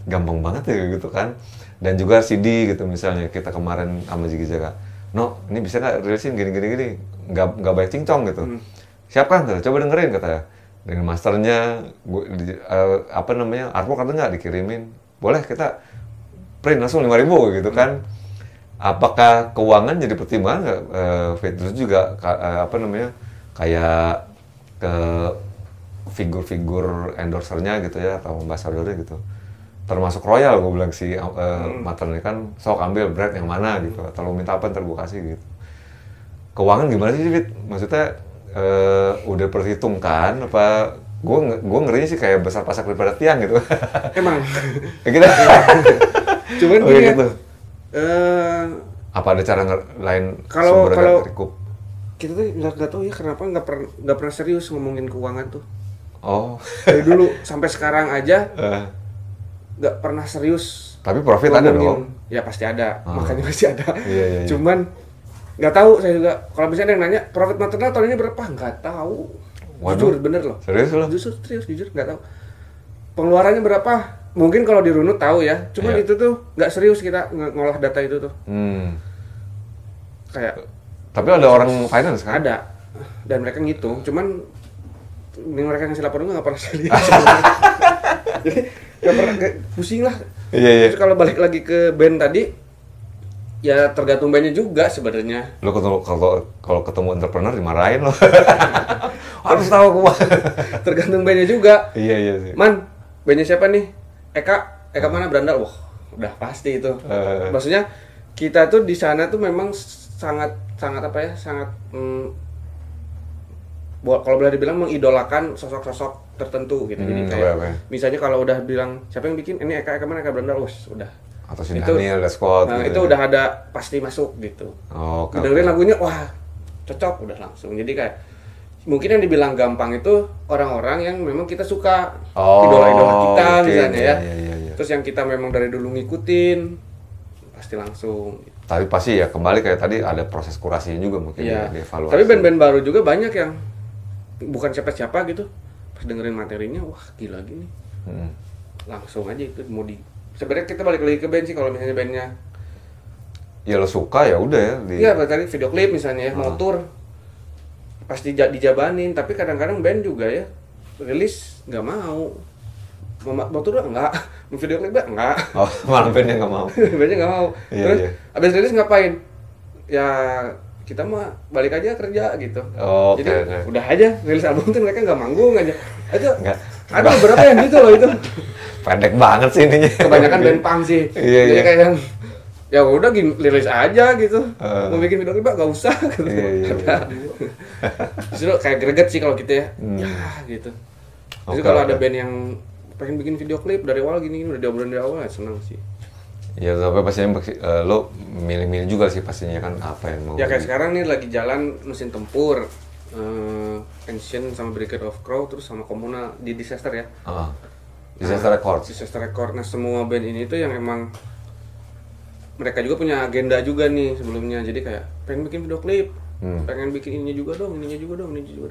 gampang banget ya gitu kan. Dan juga CD gitu misalnya, kita kemarin sama Ziggy Zaga, No, ini bisa nggak rilisin gini, nggak banyak cincong gitu. Siap kan, coba dengerin kata. Dengan masternya, artwork ada nggak dikirimin? Boleh, kita print langsung 5.000 gitu kan. Apakah keuangan jadi pertimbangan nggak? Terus juga kayak ke figur-figur endorsernya gitu ya, atau ambassadornya gitu. Termasuk Royal, gue bilang si maternnya kan, sok ambil brand yang mana gitu, atau lo minta apa ntar gue kasih gitu. Keuangan gimana sih, Fit? Maksudnya udah perhitungkan apa? Gue ngerinya sih kayak besar pasak daripada tiang gitu. Emang. Kayak gitu. Cuman Oh, gini, gitu. Apa ada cara lain Kalau- sumber kalau- recoup? kita tuh nggak tahu ya kenapa nggak pernah serius ngomongin keuangan tuh. Oh, Dari dulu sampai sekarang aja nggak pernah serius. Tapi profit ada dong. Ya pasti ada, makanya pasti ada. Iya. Cuman nggak tahu saya juga. Kalau misalnya ada yang nanya profit maternal tahun ini berapa, nggak tahu. Waduh. Jujur bener loh. Serius loh? Jujur nggak tahu. Pengeluarannya berapa? Mungkin kalau di Runut tahu ya. Cuman itu tuh nggak serius kita ngolah data itu tuh. Kayak. Tapi ada orang finance kan? Ada. Dan mereka ngitung. Cuman mereka ngasih laporan nggak pernah saya lihat. Jadi nggak pernah pusing lah. Iya. Terus kalau balik lagi ke band tadi, ya tergantung bandnya juga sebenarnya. Lo kalau ketemu entrepreneur dimarahin lo. Harus tahu gua. Tergantung bandnya juga. Iya sih. Man, bandnya siapa nih? Eka mana Brandal? Wah, udah pasti itu. Maksudnya kita tuh di sana tuh memang sangat apa ya? Sangat kalau boleh dibilang mengidolakan sosok-sosok tertentu gitu. Jadi kayak misalnya kalau udah bilang siapa yang bikin ini Eka mana Eka Brandal, udah. Atau si Daniel, Scott. Nah, gitu itu udah ada pasti masuk gitu. Dengerin lagunya, wah cocok udah langsung. Jadi kayak mungkin yang dibilang gampang itu orang-orang yang memang kita suka, idola-idola kita misalnya ya. Iya. Terus yang kita memang dari dulu ngikutin pasti langsung. Tapi pasti ya kembali kayak tadi ada proses kurasinya juga mungkin dievaluasi. Tapi band-band baru juga banyak yang bukan siapa-siapa gitu. Pas dengerin materinya, wah gila gini. Langsung aja itu mau di. Sebenarnya kita balik lagi ke band sih kalau misalnya bandnya. Ya lo suka ya udah ya. Iya, tadi video klip misalnya ya, mau tour pasti dijabanin, tapi kadang-kadang band juga ya rilis nggak mau tour enggak, mau video klip enggak. Malah bandnya nggak mau. Bandnya nggak mau. Terus abis rilis ngapain? Ya kita mah balik aja kerja gitu. Jadi udah aja rilis album tuh mereka nggak manggung aja. Ada beberapa yang gitu loh itu. Pendek banget sih ininya. Kebanyakan band punk sih. Jadi kayak yang ya udah rilis aja gitu. Mau bikin video klip nggak usah gitu. Justru kayak greget sih kalau gitu ya. Ya gitu. Jadi kalau ada band yang pengen bikin video klip dari awal gini udah diobrolin dari awal, senang sih. Ya tapi pastinya lo milih-milih juga sih pastinya kan apa yang mau. Ya kayak sekarang nih lagi jalan Mesin Tempur, Ancient sama Breaker of Crow terus sama Komunal di Disaster ya. Disaster Record. Nah semua band ini tuh yang emang mereka juga punya agenda juga nih sebelumnya. Jadi kayak pengen bikin video klip, pengen bikin ininya juga dong.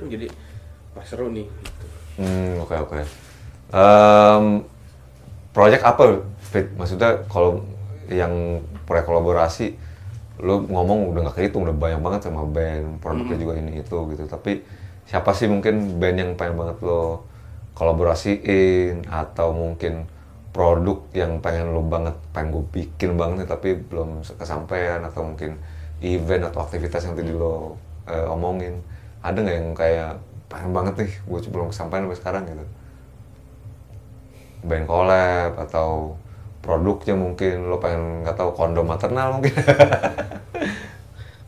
Jadi pas seru nih. Gitu. Oke. Project apa, Fit? Maksudnya kalau yang proyek kolaborasi, lo ngomong udah nggak kehitung, udah banyak banget sama band, produknya juga ini itu gitu. Tapi siapa sih mungkin band yang pengen banget lo kolaborasiin atau mungkin produk yang pengen gue bikin banget tapi belum kesampaian, atau mungkin event atau aktivitas yang tadi lo omongin, ada nggak yang kayak pengen banget nih gue belum kesampaian sampai sekarang gitu? Band collab atau produknya mungkin lo pengen, nggak tahu, kondom maternal mungkin.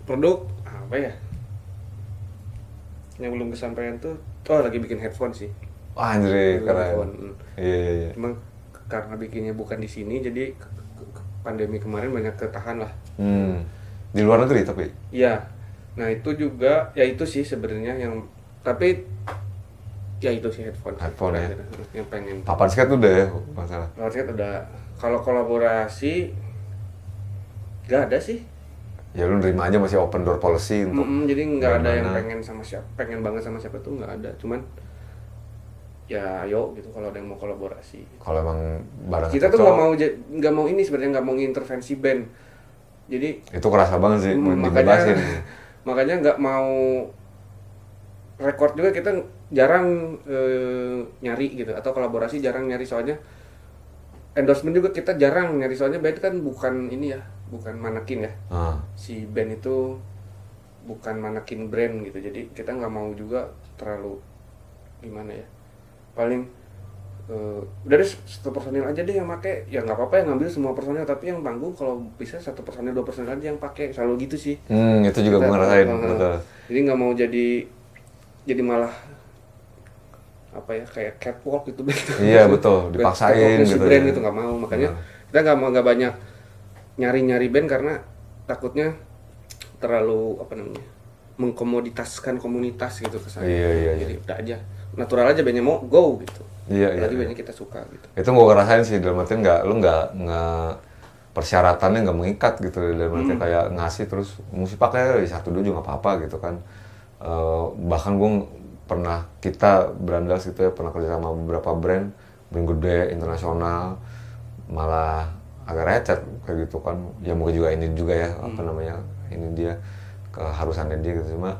Produk apa ya yang belum kesampaian tuh lagi bikin headphone sih. Anjir keren. Iya. Emang karena bikinnya bukan di sini jadi pandemi kemarin banyak ketahan lah. Di luar negeri tapi? Iya. Nah itu juga ya itu sih sebenarnya yang, tapi ya itu sih headphone ya. Yang pengen. Papan skate udah ya masalah. Papan skate udah. Kalau kolaborasi nggak ada sih. Ya lu nerima aja, masih open door policy untuk. Jadi nggak ada yang pengen banget sama siapa tuh nggak ada. Cuman ya ayo gitu kalau ada yang mau kolaborasi. Kalau emang barang kita tuh nggak mau ini sebenarnya, nggak mau intervensi band. Jadi itu kerasa banget sih. Makanya nggak mau record juga, kita jarang nyari gitu, atau kolaborasi jarang nyari, soalnya endorsement juga kita jarang nyari, soalnya band kan bukan ini ya, bukan manekin ya. Si band itu bukan manekin brand gitu, jadi kita nggak mau juga terlalu gimana ya, paling udah deh satu personil aja deh yang pakai, ya nggak apa-apa yang ngambil semua personil, tapi yang panggung kalau bisa satu personil 2 personil aja yang pakai, selalu gitu sih. Itu juga gue ngerasain. Jadi nggak mau jadi malah apa ya, kayak catwalk gitu. Iya betul, dipaksain gitu. Brand gitu nggak mau, makanya kita nggak banyak nyari band karena takutnya terlalu apa namanya, mengkomoditaskan komunitas gitu kesannya. Iya. Jadi udah aja natural aja bandnya mau go gitu. Iya, Apalagi iya. bandnya kita suka gitu. Itu gue ngerasain sih, dalam artian lu nggak persyaratannya nggak mengikat gitu, dalam artian kayak ngasih terus mesti pakai 1-2 juga nggak apa-apa gitu kan. Bahkan gue pernah, kita Brandas gitu ya, pernah kerja sama beberapa brand gede internasional, malah agak recet kayak gitu kan. Ya mungkin juga ini juga ya, apa namanya, ini dia keharusannya dia gitu. Cuma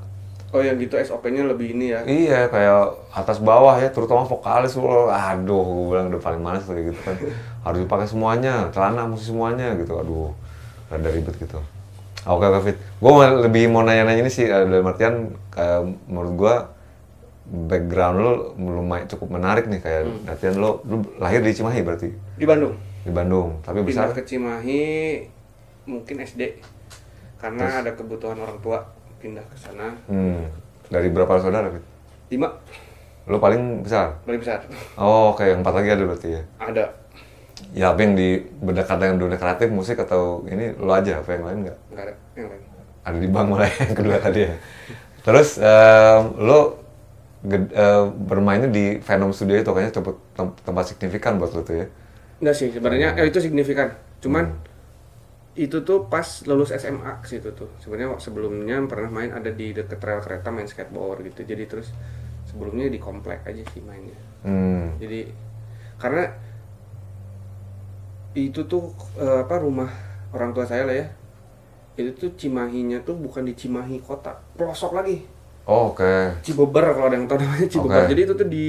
Oh yang gitu SOP-nya lebih ini ya. iya, kayak atas bawah ya, terutama vokalis lo, aduh, gue bilang udah paling males kayak gitu kan. Harus dipakai semuanya, celana mesti semuanya gitu, aduh, rada ribet gitu. Oke, Fit. Gue lebih mau nanya-nanya ini sih, dalam artian, kayak menurut gue, background lo lumayan cukup menarik nih, kayak artian lu lahir di Cimahi berarti? Di Bandung. Di Bandung, tapi besar? Pindah ke Cimahi mungkin SD. Karena ada kebutuhan orang tua pindah ke sana. Dari berapa saudara, Fit? 5. Lo paling besar? Paling besar. Oh, kayak 4 lagi ada berarti ya? Ada. Ya, apa yang berdekatan dengan dunia kreatif, musik atau ini lo aja, apa yang lain nggak? Nggak ada yang lain. Ada di bank malah yang kedua tadi ya. Terus lo bermainnya di Venom Studio itu kayaknya cukup tempat signifikan buat lo tuh ya? Enggak sih, sebenarnya itu signifikan. Cuman itu tuh pas lulus SMA ke situ tuh. Sebenarnya sebelumnya pernah main ada di deket rel kereta, main skateboard gitu. Jadi terus sebelumnya di komplek aja sih mainnya. Jadi karena itu tuh rumah orang tua saya lah ya. Itu tuh Cimahinya tuh bukan di Cimahi kota, pelosok lagi. Oh, oke. Cibeber kalau ada yang tahu namanya Cibeber. Oke. Jadi itu tuh di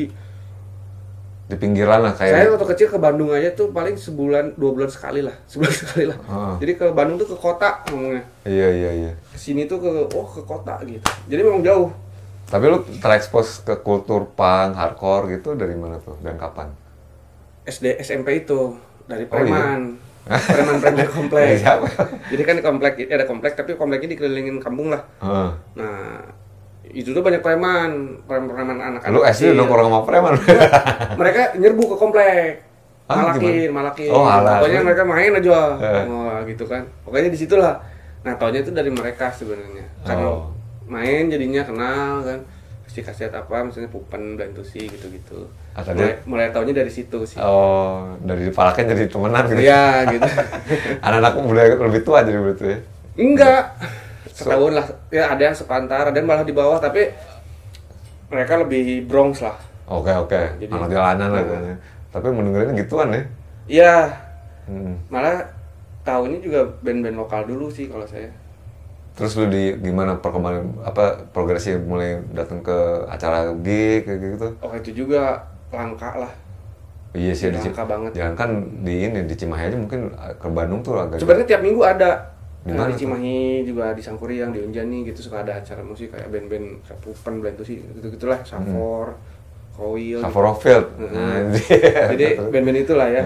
Pinggiran lah kayak. saya waktu kecil ke Bandung aja tuh paling sebulan 2 bulan sekali lah, sebulan sekali lah. Jadi ke Bandung tuh ke kota ngomongnya. Iya. Kesini tuh ke kota gitu. Jadi memang jauh. Tapi lu terekspos ke kultur punk, hardcore gitu dari mana tuh dan kapan? SD SMP itu dari Oh, iya? preman. Preman-preman komplek. Siapa? Jadi kan di komplek ada komplek tapi kompleknya dikelilingin kampung lah. Nah, itu tuh banyak preman anak-anak. Lu SD udah orang sama preman. Mereka nyerbu ke komplek. Gimana? Malakin. Oh, alah. Pokoknya mereka main aja. Oh, gitu kan. Pokoknya di situlah. Nah, taunya itu dari mereka sebenarnya. Kalau main jadinya kenal kan. Kasih apa misalnya Pupen, Blantusi gitu-gitu. Mulai taunya dari situ sih. Oh, dari Palaken jadi temenan gitu. Iya, gitu. Anak-anak udah lebih tua jadi begitu ya. Enggak. Setahun lah. Ya ada yang sepantar, ada yang malah di bawah tapi mereka lebih Bronx lah. Oke. Jadi, anak jalanan lah katanya. Tapi mendengarin gituan ya. Iya. Malah tahunnya juga band-band lokal dulu sih kalau saya. Terus lu gimana perkembangan progresi mulai datang ke acara gig kayak gitu? Oh, itu juga langka lah. Iya sih, langka banget. Jangan kan di Cimahi aja, mungkin ke Bandung tuh agak. Sebenarnya tiap minggu ada. Di mana di Cimahi tuh? Juga di Sangkuriang, di Unjani gitu suka ada acara musik kayak band-band Pupen, Blantusi gitu-gitulah, Safor, Koil. Saforofil. Jadi band-band itulah ya.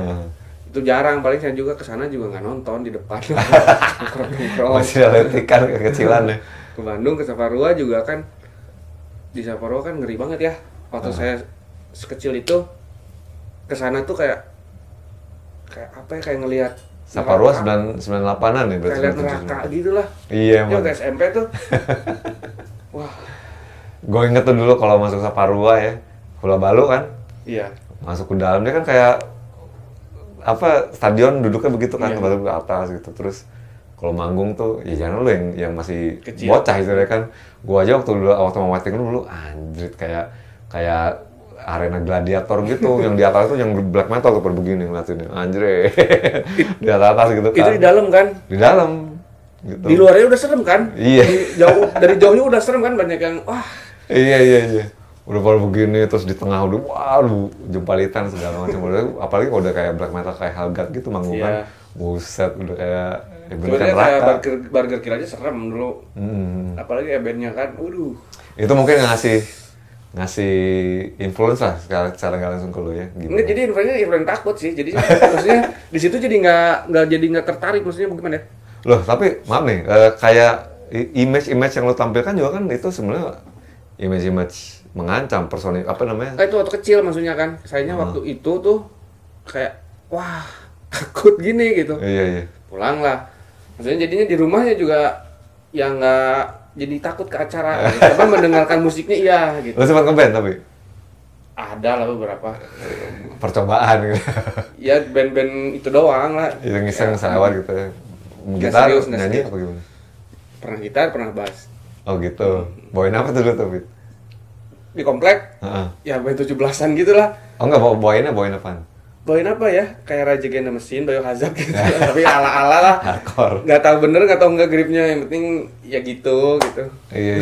Itu jarang, paling saya juga kesana juga nggak nonton di depan. Masih letikan kekecilan ya. Ke Bandung, ke Saparua juga kan. Di Saparua kan ngeri banget ya. Waktu saya sekecil itu kesana tuh kayak apa ya, kayak ngelihat Saparua 98-an ya berarti. Kayak lihat neraka gitu lah. Iya, Ke SMP tuh. Wah. Gue inget tuh dulu kalau masuk Saparua ya, Hula Balu kan. Iya. Masuk ke dalam dia kan kayak stadion duduknya begitu kan, balik ke atas gitu. Terus kalau manggung tuh, ya jangan lu yang masih kecil, bocah gitu ya kan. Gua aja waktu mau waiting dulu anjrit kayak arena gladiator gitu. Yang di atas tuh yang black metal tuh begini ngeliatin anjrit. Di atas gitu kan. Itu di dalam kan? Di dalam gitu. Di luarnya udah serem kan? Iya. Dari jauhnya udah serem kan, banyak yang wah. Iya. Udah pada begini, terus di tengah udah waduh jempalitan segala macam. Apalagi kalau udah kayak black metal kayak Hellgat gitu manggung kan. Buset, udah kayak sebenarnya kayak Burger Kill aja serem dulu. Apalagi bandnya kan, waduh. Itu mungkin ngasih influence lah secara nggak langsung ke lu ya. Enggak, jadi influence takut sih. Jadi maksudnya di situ jadi nggak tertarik, maksudnya gimana ya? Loh, tapi maaf nih, kayak image yang lu tampilkan juga kan itu sebenarnya image mengancam personil apa namanya? Itu waktu kecil maksudnya kan. Sayanya waktu itu tuh kayak wah, takut gini gitu. Iya. Pulang lah. Maksudnya jadinya di rumahnya juga ya nggak jadi takut ke acara. Coba mendengarkan musiknya iya gitu. Lu sempat ngeband tapi? Ada lah beberapa. Percobaan gitu. Ya band-band itu doang lah. Iseng-iseng selewat gitu. Nggak Gitar, serius, nggak nyanyi serius. apa gimana? Pernah gitar, pernah bass. Oh gitu. Bawain apa tuh dulu tuh, Fit? Di komplek, Heeh. ya band 17-an gitu lah. Oh enggak, bawain apaan? Bawain apa ya? Kayak Raja Gena Mesin, Biohazard gitu. Tapi ala-ala lah. Hardcore. Nggak tahu bener, nggak tahu nggak gripnya. Yang penting ya gitu. Iya.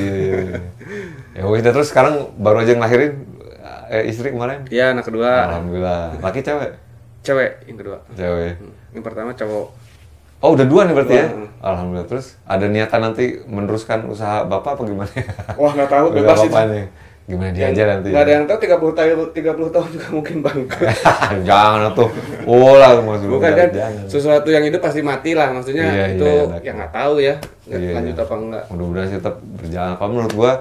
Ya udah, terus sekarang baru aja ngelahirin istri kemarin. Ya, anak kedua. Alhamdulillah. Laki cewek? Cewek yang kedua. Cewek. Yang pertama cowok. Oh udah dua nih berarti ya? Dua. Alhamdulillah. Terus ada niatan nanti meneruskan usaha bapak apa gimana? Wah, nggak tahu, Udah bebas bapak itu. nih. Gimana dia aja nanti? Nggak ada yang tahu 30 tahun juga mungkin bangkrut. Jangan tuh. Oh lah maksud Bukan kan, jangan. sesuatu yang hidup pasti mati lah. Maksudnya Iya, itu iya, yang nggak tahu ya. Iya, Lanjut iya. apa enggak. Mudah-mudahan sih tetap berjalan. Kalau menurut gua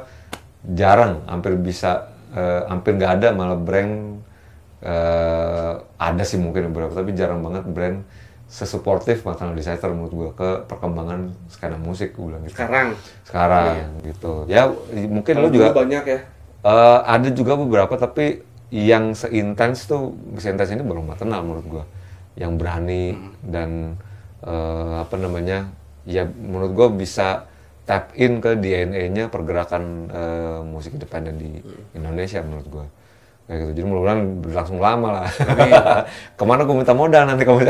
jarang, hampir nggak ada malah brand ada sih mungkin beberapa, tapi jarang banget brand sesuportif Maternal Disaster menurut gua ke perkembangan skena musik, gua bilang gitu. Sekarang gitu. Ya mungkin Kalau lu juga dulu banyak ya. ada juga beberapa, tapi yang seintens tuh, seintens ini baru Maternal menurut gua, yang berani dan apa namanya, ya menurut gua bisa tap in ke DNA-nya pergerakan musik independen di Indonesia menurut gua. Kayak gitu. Jadi mudah-mudahan berlangsung lama lah. Kemana gua minta modal nanti kamu?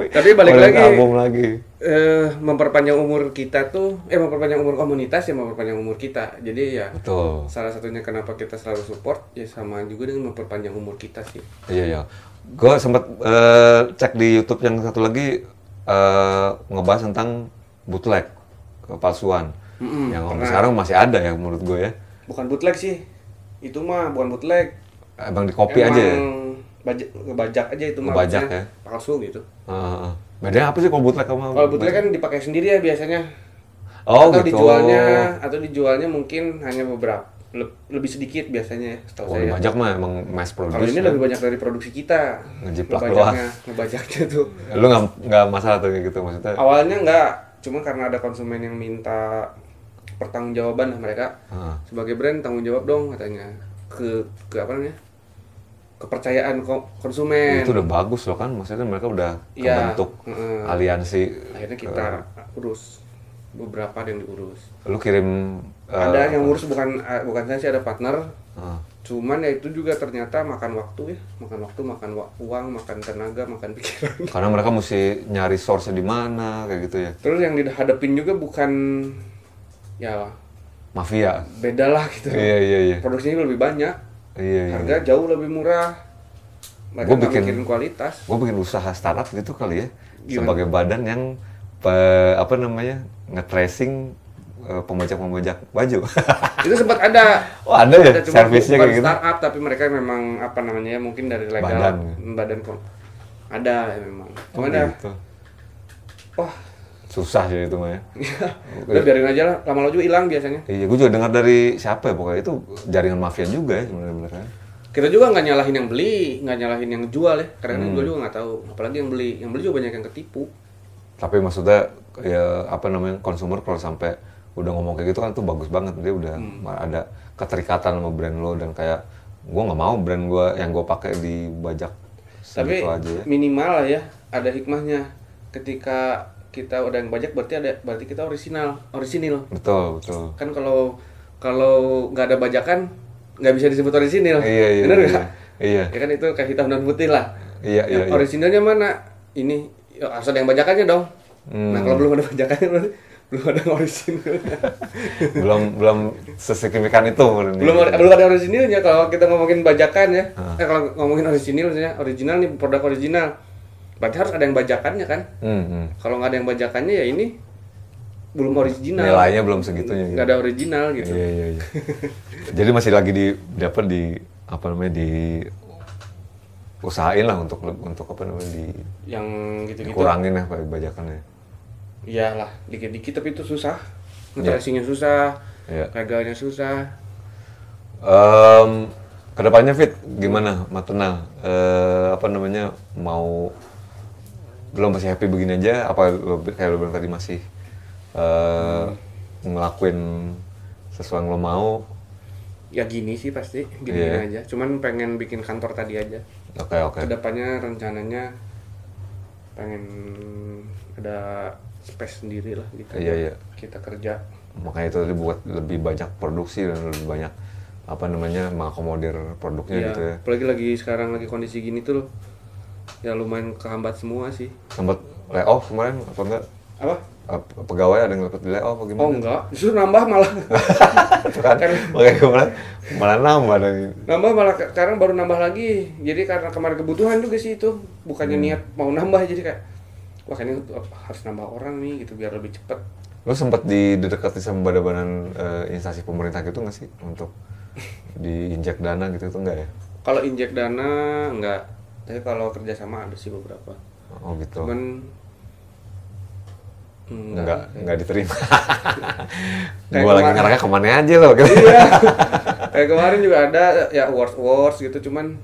Tapi balik lagi, album lagi. memperpanjang umur kita tuh, memperpanjang umur komunitas ya memperpanjang umur kita. Jadi ya Betul. salah satunya kenapa kita selalu support ya sama juga dengan memperpanjang umur kita sih. Iya. Gue sempat cek di YouTube yang satu lagi ngebahas tentang bootleg, kepalsuan, yang sampai sekarang masih ada ya menurut gue ya. Bukan bootleg sih, itu mah bukan bootleg. Emang di copy aja ya? Ngebajak aja itu mah. Ngebajak maksudnya ya? Palsu gitu. Bedanya apa sih kalau bootleg sama? Kalau bootleg kan dipakai sendiri ya biasanya. Oh atau gitu. dijualnya mungkin hanya beberapa lebih sedikit biasanya ya, setahu Oh, saya. dibajak mah emang mass produce. Kalau ini kan? lebih banyak dari produksi kita. Ngejiplak Ngebajaknya tuh. Lu nggak masalah tuh kayak gitu maksudnya? Awalnya enggak, cuma karena ada konsumen yang minta pertanggungjawaban lah mereka. Sebagai brand tanggung jawab dong katanya. Ke apa namanya? Kepercayaan konsumen. Itu udah bagus loh kan, maksudnya mereka udah Iya, kebentuk aliansi. Akhirnya kita urus, beberapa ada yang diurus. Lu kirim Ada yang ngurus, bukan saya sih, ada partner. ah. Cuman ya itu juga ternyata makan waktu ya, makan uang, makan tenaga, makan pikiran. Karena mereka mesti nyari source di mana kayak gitu ya. Terus yang dihadapin juga bukan ya Mafia. beda lah gitu. Iya. Produksinya lebih banyak. Iya. Harga jauh lebih murah. Mereka Gua nggak bikin- mikirin kualitas. Gue bikin usaha startup gitu kali ya. Gimana? Sebagai badan yang apa namanya, nge-tracing pembajak baju. Itu sempat ada. Oh ada ya, Cuma servisnya bukan kayak gitu. startup, tapi mereka memang apa namanya, mungkin dari legal badan ada ya memang. Oh, Cuma ada. gitu. Wah, Susah sih itu mah ya. udah biarin aja lah. Lama-lama juga hilang biasanya. Iya, gue juga dengar dari siapa ya, pokoknya itu jaringan mafia juga ya sebenarnya. Kita juga nggak nyalahin yang beli, nggak nyalahin yang jual ya. Karena yang jual juga nggak tahu. Apalagi yang beli juga banyak yang ketipu. Tapi maksudnya ya apa namanya, konsumer kalau sampai udah ngomong kayak gitu kan tuh bagus banget, dia udah ada keterikatan sama brand lo, dan kayak gue nggak mau brand gue yang gue pakai dibajak Tapi segitu aja ya. minimal lah ya, ada hikmahnya. Ketika kita udah yang bajak berarti kita orisinil. Betul. Kan kalau nggak ada bajakan nggak bisa disebut orisinil. Iya. Bener nggak? Iya. Ya kan itu kayak hitam dan putih lah. Iya. Orisinilnya mana? Ini ya, harus ada yang bajakannya dong. Nah kalau belum ada bajakannya berarti belum ada yang orisinilnya. belum sesignifikan itu. belum ada orisinilnya kalau kita ngomongin bajakan ya. Kalau ngomongin orisinilnya, original nih, produk original. Berarti harus ada yang bajakannya kan? Kalau nggak ada yang bajakannya ya ini belum original. Nilainya belum segitunya gitu. Nggak ada original gitu. Iya. Jadi masih lagi di usahain lah untuk apa namanya, Yang gitu-gitu. kurangin lah bajakannya. Iyalah, dikit-dikit tapi itu susah. Nge-tracingnya susah, Iya. legalnya susah. Kedepannya Fit gimana Maternal? Apa namanya, mau belum masih happy begini aja? Apa kayak lo bilang tadi masih ngelakuin sesuai yang lo mau? Ya gini sih pasti, gini aja. Cuman pengen bikin kantor tadi aja. Oke. Kedepannya rencananya pengen ada space sendiri lah gitu. Iya. Kita kerja. Makanya itu dibuat lebih banyak produksi dan lebih banyak mengakomodir produknya Iya, gitu ya. apalagi lagi sekarang lagi kondisi gini tuh ya lumayan kehambat semua sih. Sempat layoff kemarin apa enggak? Apa? Pegawai ada yang dapat di layoff apa gimana? Oh enggak, justru nambah malah. Itu kan makanya kemarin malah nambah lagi. Nambah malah sekarang baru nambah lagi. Jadi karena kemarin kebutuhan juga sih itu, bukannya niat mau nambah, jadi kayak wah kayaknya harus nambah orang nih gitu biar lebih cepet. Lo sempat didekati sama badan-badan instansi pemerintah gitu nggak sih untuk diinjek dana gitu itu enggak ya? Kalau injek dana enggak, tapi kalau kerjasama ada sih beberapa. Oh gitu. Cuman Enggak diterima. Kayak Gua lagi kemarin- ngarahnya kemana aja lo gitu. Iya. Kayak kemarin juga ada ya awards gitu, cuman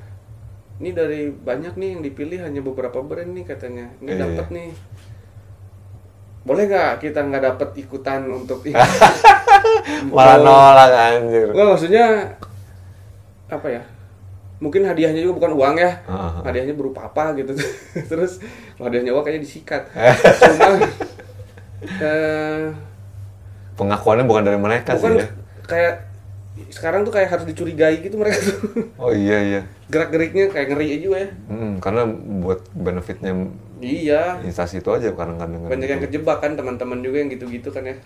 ini dari banyak nih yang dipilih hanya beberapa brand nih katanya. Ini Iya. dapat nih. Boleh nggak kita nggak dapat ikutan untuk Malah nolak anjir. Enggak, maksudnya apa ya? Mungkin hadiahnya juga bukan uang ya. Hadiahnya berupa apa gitu. Terus kalau hadiahnya uang kayaknya disikat. Cuma Pengakuannya bukan dari mereka bukan sih ya. kayak sekarang tuh kayak harus dicurigai gitu mereka tuh. Oh iya. Gerak-geriknya kayak ngeri juga ya. Karena buat benefitnya Iya. instansi itu aja kadang-kadang. Banyak yang kejebak kan, teman-teman juga yang gitu-gitu kan ya.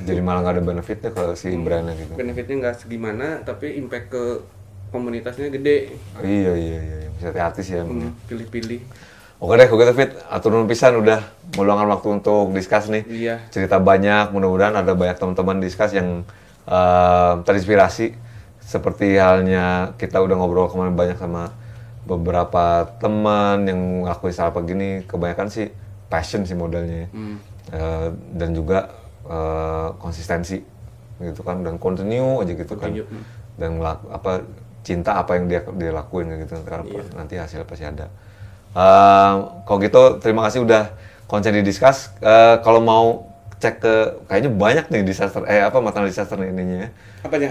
Jadi malah nggak ada benefitnya kalau si brandnya gitu. Benefitnya nggak segimana, tapi impact ke komunitasnya gede. Iya. Bisa hati-hati sih ya. Pilih-pilih. Oke deh, kalau gitu Fit, atur nuhun pisan udah meluangkan waktu untuk discuss nih. Iya. Cerita banyak, mudah-mudahan ada banyak teman-teman discuss yang terinspirasi. Seperti halnya kita udah ngobrol kemarin banyak sama beberapa teman yang ngelakuin startup gini, kebanyakan sih passion sih modalnya ya. Dan juga konsistensi gitu kan, dan continue aja gitu kan. Dan cinta apa yang dia lakuin gitu, karena nanti hasil pasti ada. Kalau gitu terima kasih udah konsen di Discuss. Kalau mau cek ke kayaknya banyak nih maternal disaster nih ininya ya. Apanya?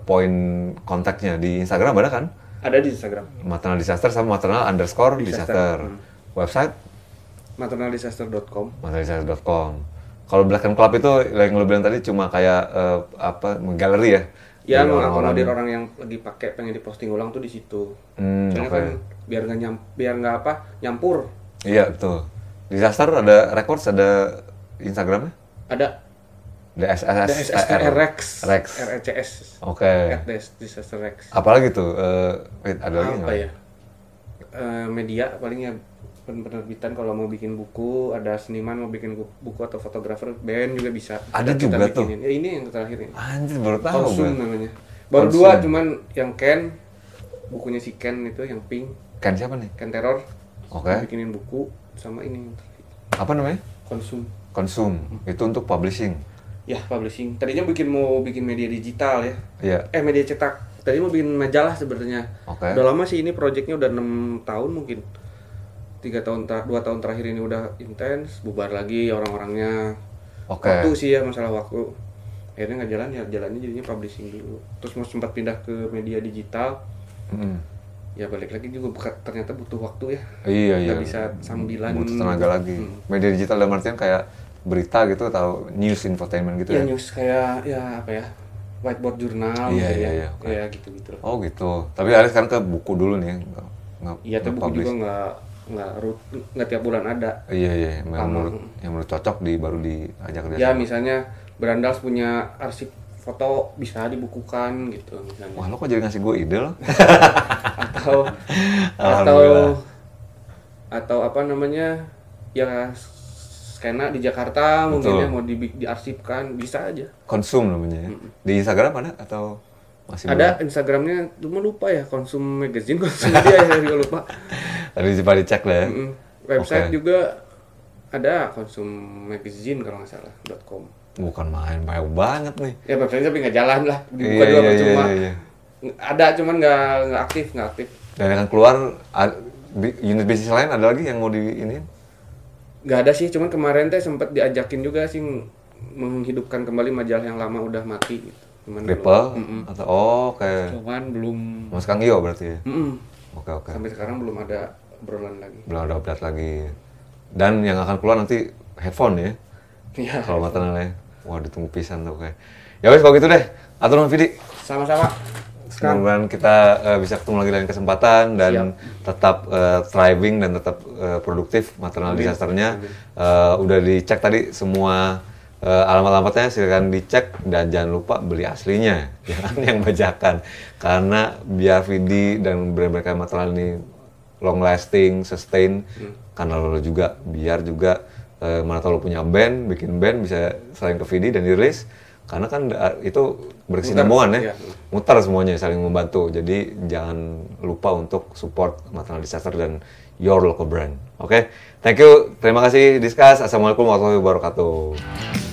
Poin kontaknya di Instagram ada kan? Ada di Instagram. Maternal disaster sama maternal_disaster. Website maternaldisaster.com. maternaldisaster.com. Kalau Black and Club itu yang lo bilang tadi cuma kayak galeri ya? Ya, mengakomodir orang yang lagi pakai pengen diposting ulang tuh di situ. Soalnya kan biar nggak nyampur. Iya betul. Disaster ada records, ada Instagramnya? Ada. DSSRX. RECS. Oke. Disaster Rex. Apalagi tuh? Ada lagi Apa ya? Media paling ya penerbitan kalau mau bikin buku, ada seniman mau bikin buku atau fotografer, band juga bisa. Ada juga kita tuh. bikinin. Ya ini yang terakhir ini. Anjir baru tahu. Konsum namanya. Baru Konsum. 2 cuman yang Ken, bukunya si Ken itu yang pink. Ken siapa nih? Ken Terror. Oke. Bikinin buku sama ini. Apa namanya? Konsum. Itu untuk publishing. Ya, publishing. Tadinya mau bikin media digital ya. Iya. Media cetak. Tadi mau bikin majalah sebenarnya. Oke. Udah lama sih ini proyeknya udah 6 tahun mungkin. 2 tahun terakhir ini udah intens, bubar lagi orang-orangnya. Oke. Waktu sih ya, masalah waktu. Akhirnya nggak jalan ya, jalannya jadinya publishing dulu. Terus mau sempat pindah ke media digital. Ya balik lagi juga ternyata butuh waktu ya. Iya. Nggak bisa sambilan. Butuh tenaga lagi. Media digital dalam artian kayak berita gitu atau news infotainment gitu Ya ya? news kayak ya apa ya, whiteboard jurnal. Iya. Ya gitu-gitu. Oh gitu. Tapi ada sekarang ke buku dulu nih. Iya, tapi buku juga nggak tiap bulan ada. Iya. Yang menurut cocok baru diajak dia. Ya misalnya Berandals punya arsip foto bisa dibukukan gitu misalnya. Wah, lo kok jadi ngasih gue ide lo? atau apa namanya, ya skena di Jakarta mungkin ya mau diarsipkan, bisa aja. Konsum namanya ya. Di Instagram ada atau masih ada belum? Instagramnya cuma lupa ya, Konsum Magazine, Konsum Media ya juga lupa. Tadi coba dicek lah ya. Website juga ada, Konsum Magazine kalau nggak salah .com. Bukan main, banyak banget nih. Ya website tapi nggak jalan lah, dibuka juga percuma. Iya. Ada cuman nggak aktif. Dan akan keluar unit bisnis lain ada lagi yang mau di ini? Nggak ada sih, cuman kemarin teh sempat diajakin juga sih menghidupkan kembali majalah yang lama udah mati gitu. Cuman Ripple belum. atau oke. Cuman belum. Mas Kang Iyo berarti ya. Oke. Sampai sekarang belum ada obrolan lagi. Belum ada update lagi. Dan yang akan keluar nanti headphone ya. Iya. Kalau maternalnya. Wah, ditunggu pisan tuh kayak. Ya wes kalau gitu deh. Atur nuhun Vidi. Sama-sama. Mudah-mudahan kita bisa ketemu lagi lain kesempatan dan tetap thriving dan tetap produktif maternal disasternya. Udah dicek tadi semua alamat-alamatnya, silakan dicek dan jangan lupa beli aslinya, jangan yang bajakan. Karena biar VD dan brand-brand kayak maternal ini long lasting, sustain, karena lo juga biar juga mana tahu lo punya band, bikin band bisa saling ke VD dan dirilis. Karena kan itu berkesinambungan ya, mutar semuanya saling membantu. Jadi jangan lupa untuk support maternal disaster dan your local brand. Oke, thank you, terima kasih Discuss. Assalamualaikum warahmatullahi wabarakatuh.